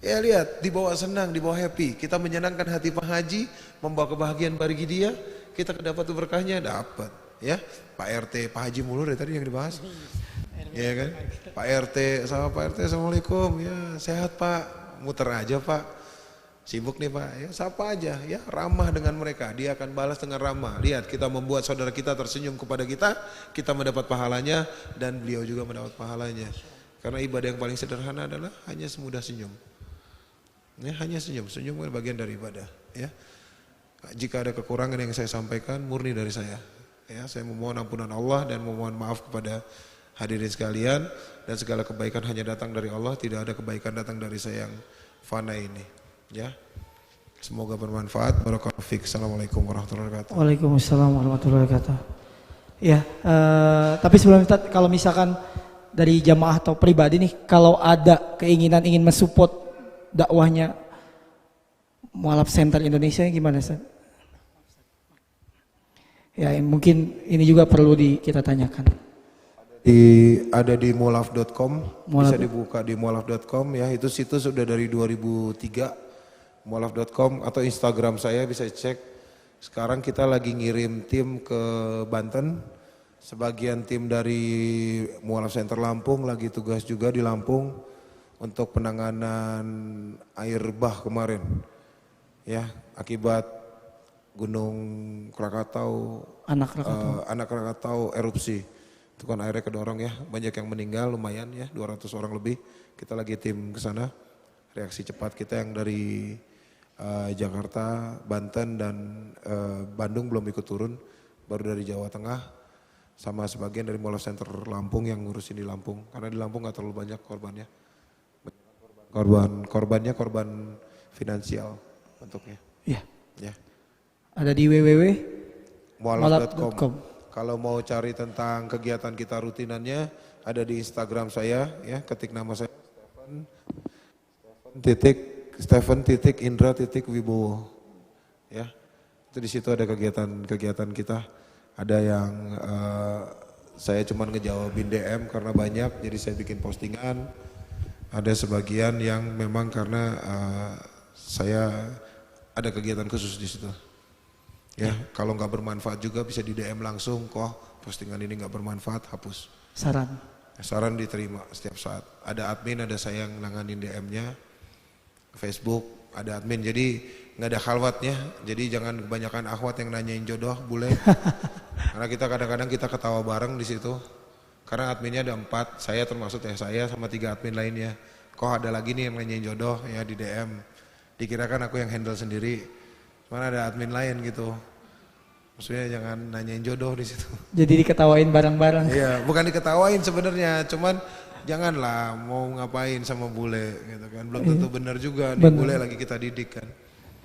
Ya lihat, dibawa senang, dibawa happy. Kita menyenangkan hati Pak Haji, membawa kebahagiaan bagi dia, kita dapat berkahnya, dapat. Ya, Pak RT, Pak Haji mulu dari tadi yang dibahas. Ya kan, Pak RT, sama Pak RT, Assalamualaikum, ya sehat Pak, muter aja Pak. Sibuk nih Pak, ya sapa aja, ya ramah dengan mereka, dia akan balas dengan ramah. Lihat, kita membuat saudara kita tersenyum kepada kita mendapat pahalanya, dan beliau juga mendapat pahalanya. Karena ibadah yang paling sederhana adalah hanya semudah senyum. Ya, hanya senyum kan bagian dari ibadah. Ya, jika ada kekurangan yang saya sampaikan murni dari saya. Ya, saya memohon ampunan Allah dan memohon maaf kepada hadirin sekalian, dan segala kebaikan hanya datang dari Allah, tidak ada kebaikan datang dari saya yang fana ini. Ya, semoga bermanfaat. Barakallahu fiik. Assalamualaikum warahmatullahi wabarakatuh. Waalaikumsalam warahmatullahi wabarakatuh. Ya, tapi sebelum Ustaz, kalau misalkan dari jamaah atau pribadi nih, kalau ada keinginan ingin mensupport dakwahnya Mualaf Center Indonesia, gimana Ustaz? Ya mungkin ini juga perlu kita tanyakan. Ada di mualaf.com, bisa dibuka di mualaf.com ya, itu situs sudah dari 2003, mualaf.com, atau Instagram saya bisa cek. Sekarang kita lagi ngirim tim ke Banten, sebagian tim dari Mualaf Center Lampung lagi tugas juga di Lampung untuk penanganan air bah kemarin. Ya, akibat Gunung Krakatau, anak Krakatau erupsi. Itu kan airnya kedorong ya, banyak yang meninggal lumayan ya, 200 orang lebih. Kita lagi tim ke sana. Reaksi cepat kita yang dari Jakarta, Banten dan Bandung belum ikut turun, baru dari Jawa Tengah sama sebagian dari Mualaf Center Lampung yang ngurusin di Lampung. Karena di Lampung nggak terlalu banyak korbannya. Korbannya korban finansial bentuknya. Iya. Ya. Ada di www.mualaf.com. Kalau mau cari tentang kegiatan kita rutinannya, ada di Instagram saya ya, ketik nama saya Stephen_Indra_Wibowo. Ya. Itu di situ ada kegiatan kita. Ada yang saya cuma ngejawabin DM karena banyak, jadi saya bikin postingan. Ada sebagian yang memang karena saya ada kegiatan khusus di situ. Ya, kalau nggak bermanfaat juga bisa di DM langsung, kok postingan ini nggak bermanfaat, hapus. Saran diterima setiap saat. Ada admin, ada saya yang nanganin DM-nya. Facebook ada admin, jadi nggak ada khalwatnya. Jadi jangan kebanyakan akhwat yang nanyain jodoh, bule. Karena kita kadang-kadang kita ketawa bareng di situ. Karena adminnya ada 4, saya termasuk saya sama 3 admin lainnya. Kok ada lagi nih yang nanyain jodoh ya di DM. Dikirakan aku yang handle sendiri. Mana ada admin lain gitu. Maksudnya jangan nanyain jodoh di situ. Jadi diketawain bareng-bareng. Iya, bukan diketawain sebenarnya, cuman janganlah mau ngapain sama bule gitu kan. Belum tentu benar juga, nih bule lagi kita didik kan.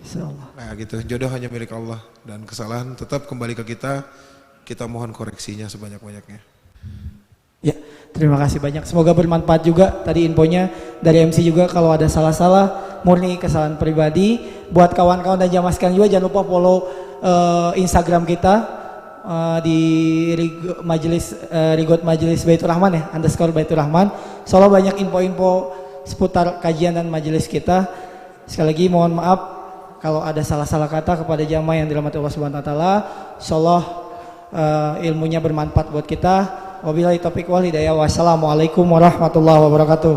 Insyaallah. Nah gitu, jodoh hanya milik Allah dan kesalahan tetap kembali ke kita mohon koreksinya sebanyak-banyaknya. Ya, terima kasih banyak. Semoga bermanfaat juga tadi infonya dari MC juga. Kalau ada salah-salah murni kesalahan pribadi. Buat kawan-kawan dan jamaah sekalian juga jangan lupa follow Instagram kita di Rigot Majelis Baitur Rahman ya, _Baitur Rahman. Soalnya banyak info-info seputar kajian dan majelis kita. Sekali lagi mohon maaf kalau ada salah-salah kata kepada jamaah yang dirahmati Allah Subhanahu wa taala. Insyaallah ilmunya bermanfaat buat kita. Wabillahi taufiq wal hidayah. Wassalamualaikum warahmatullahi wabarakatuh.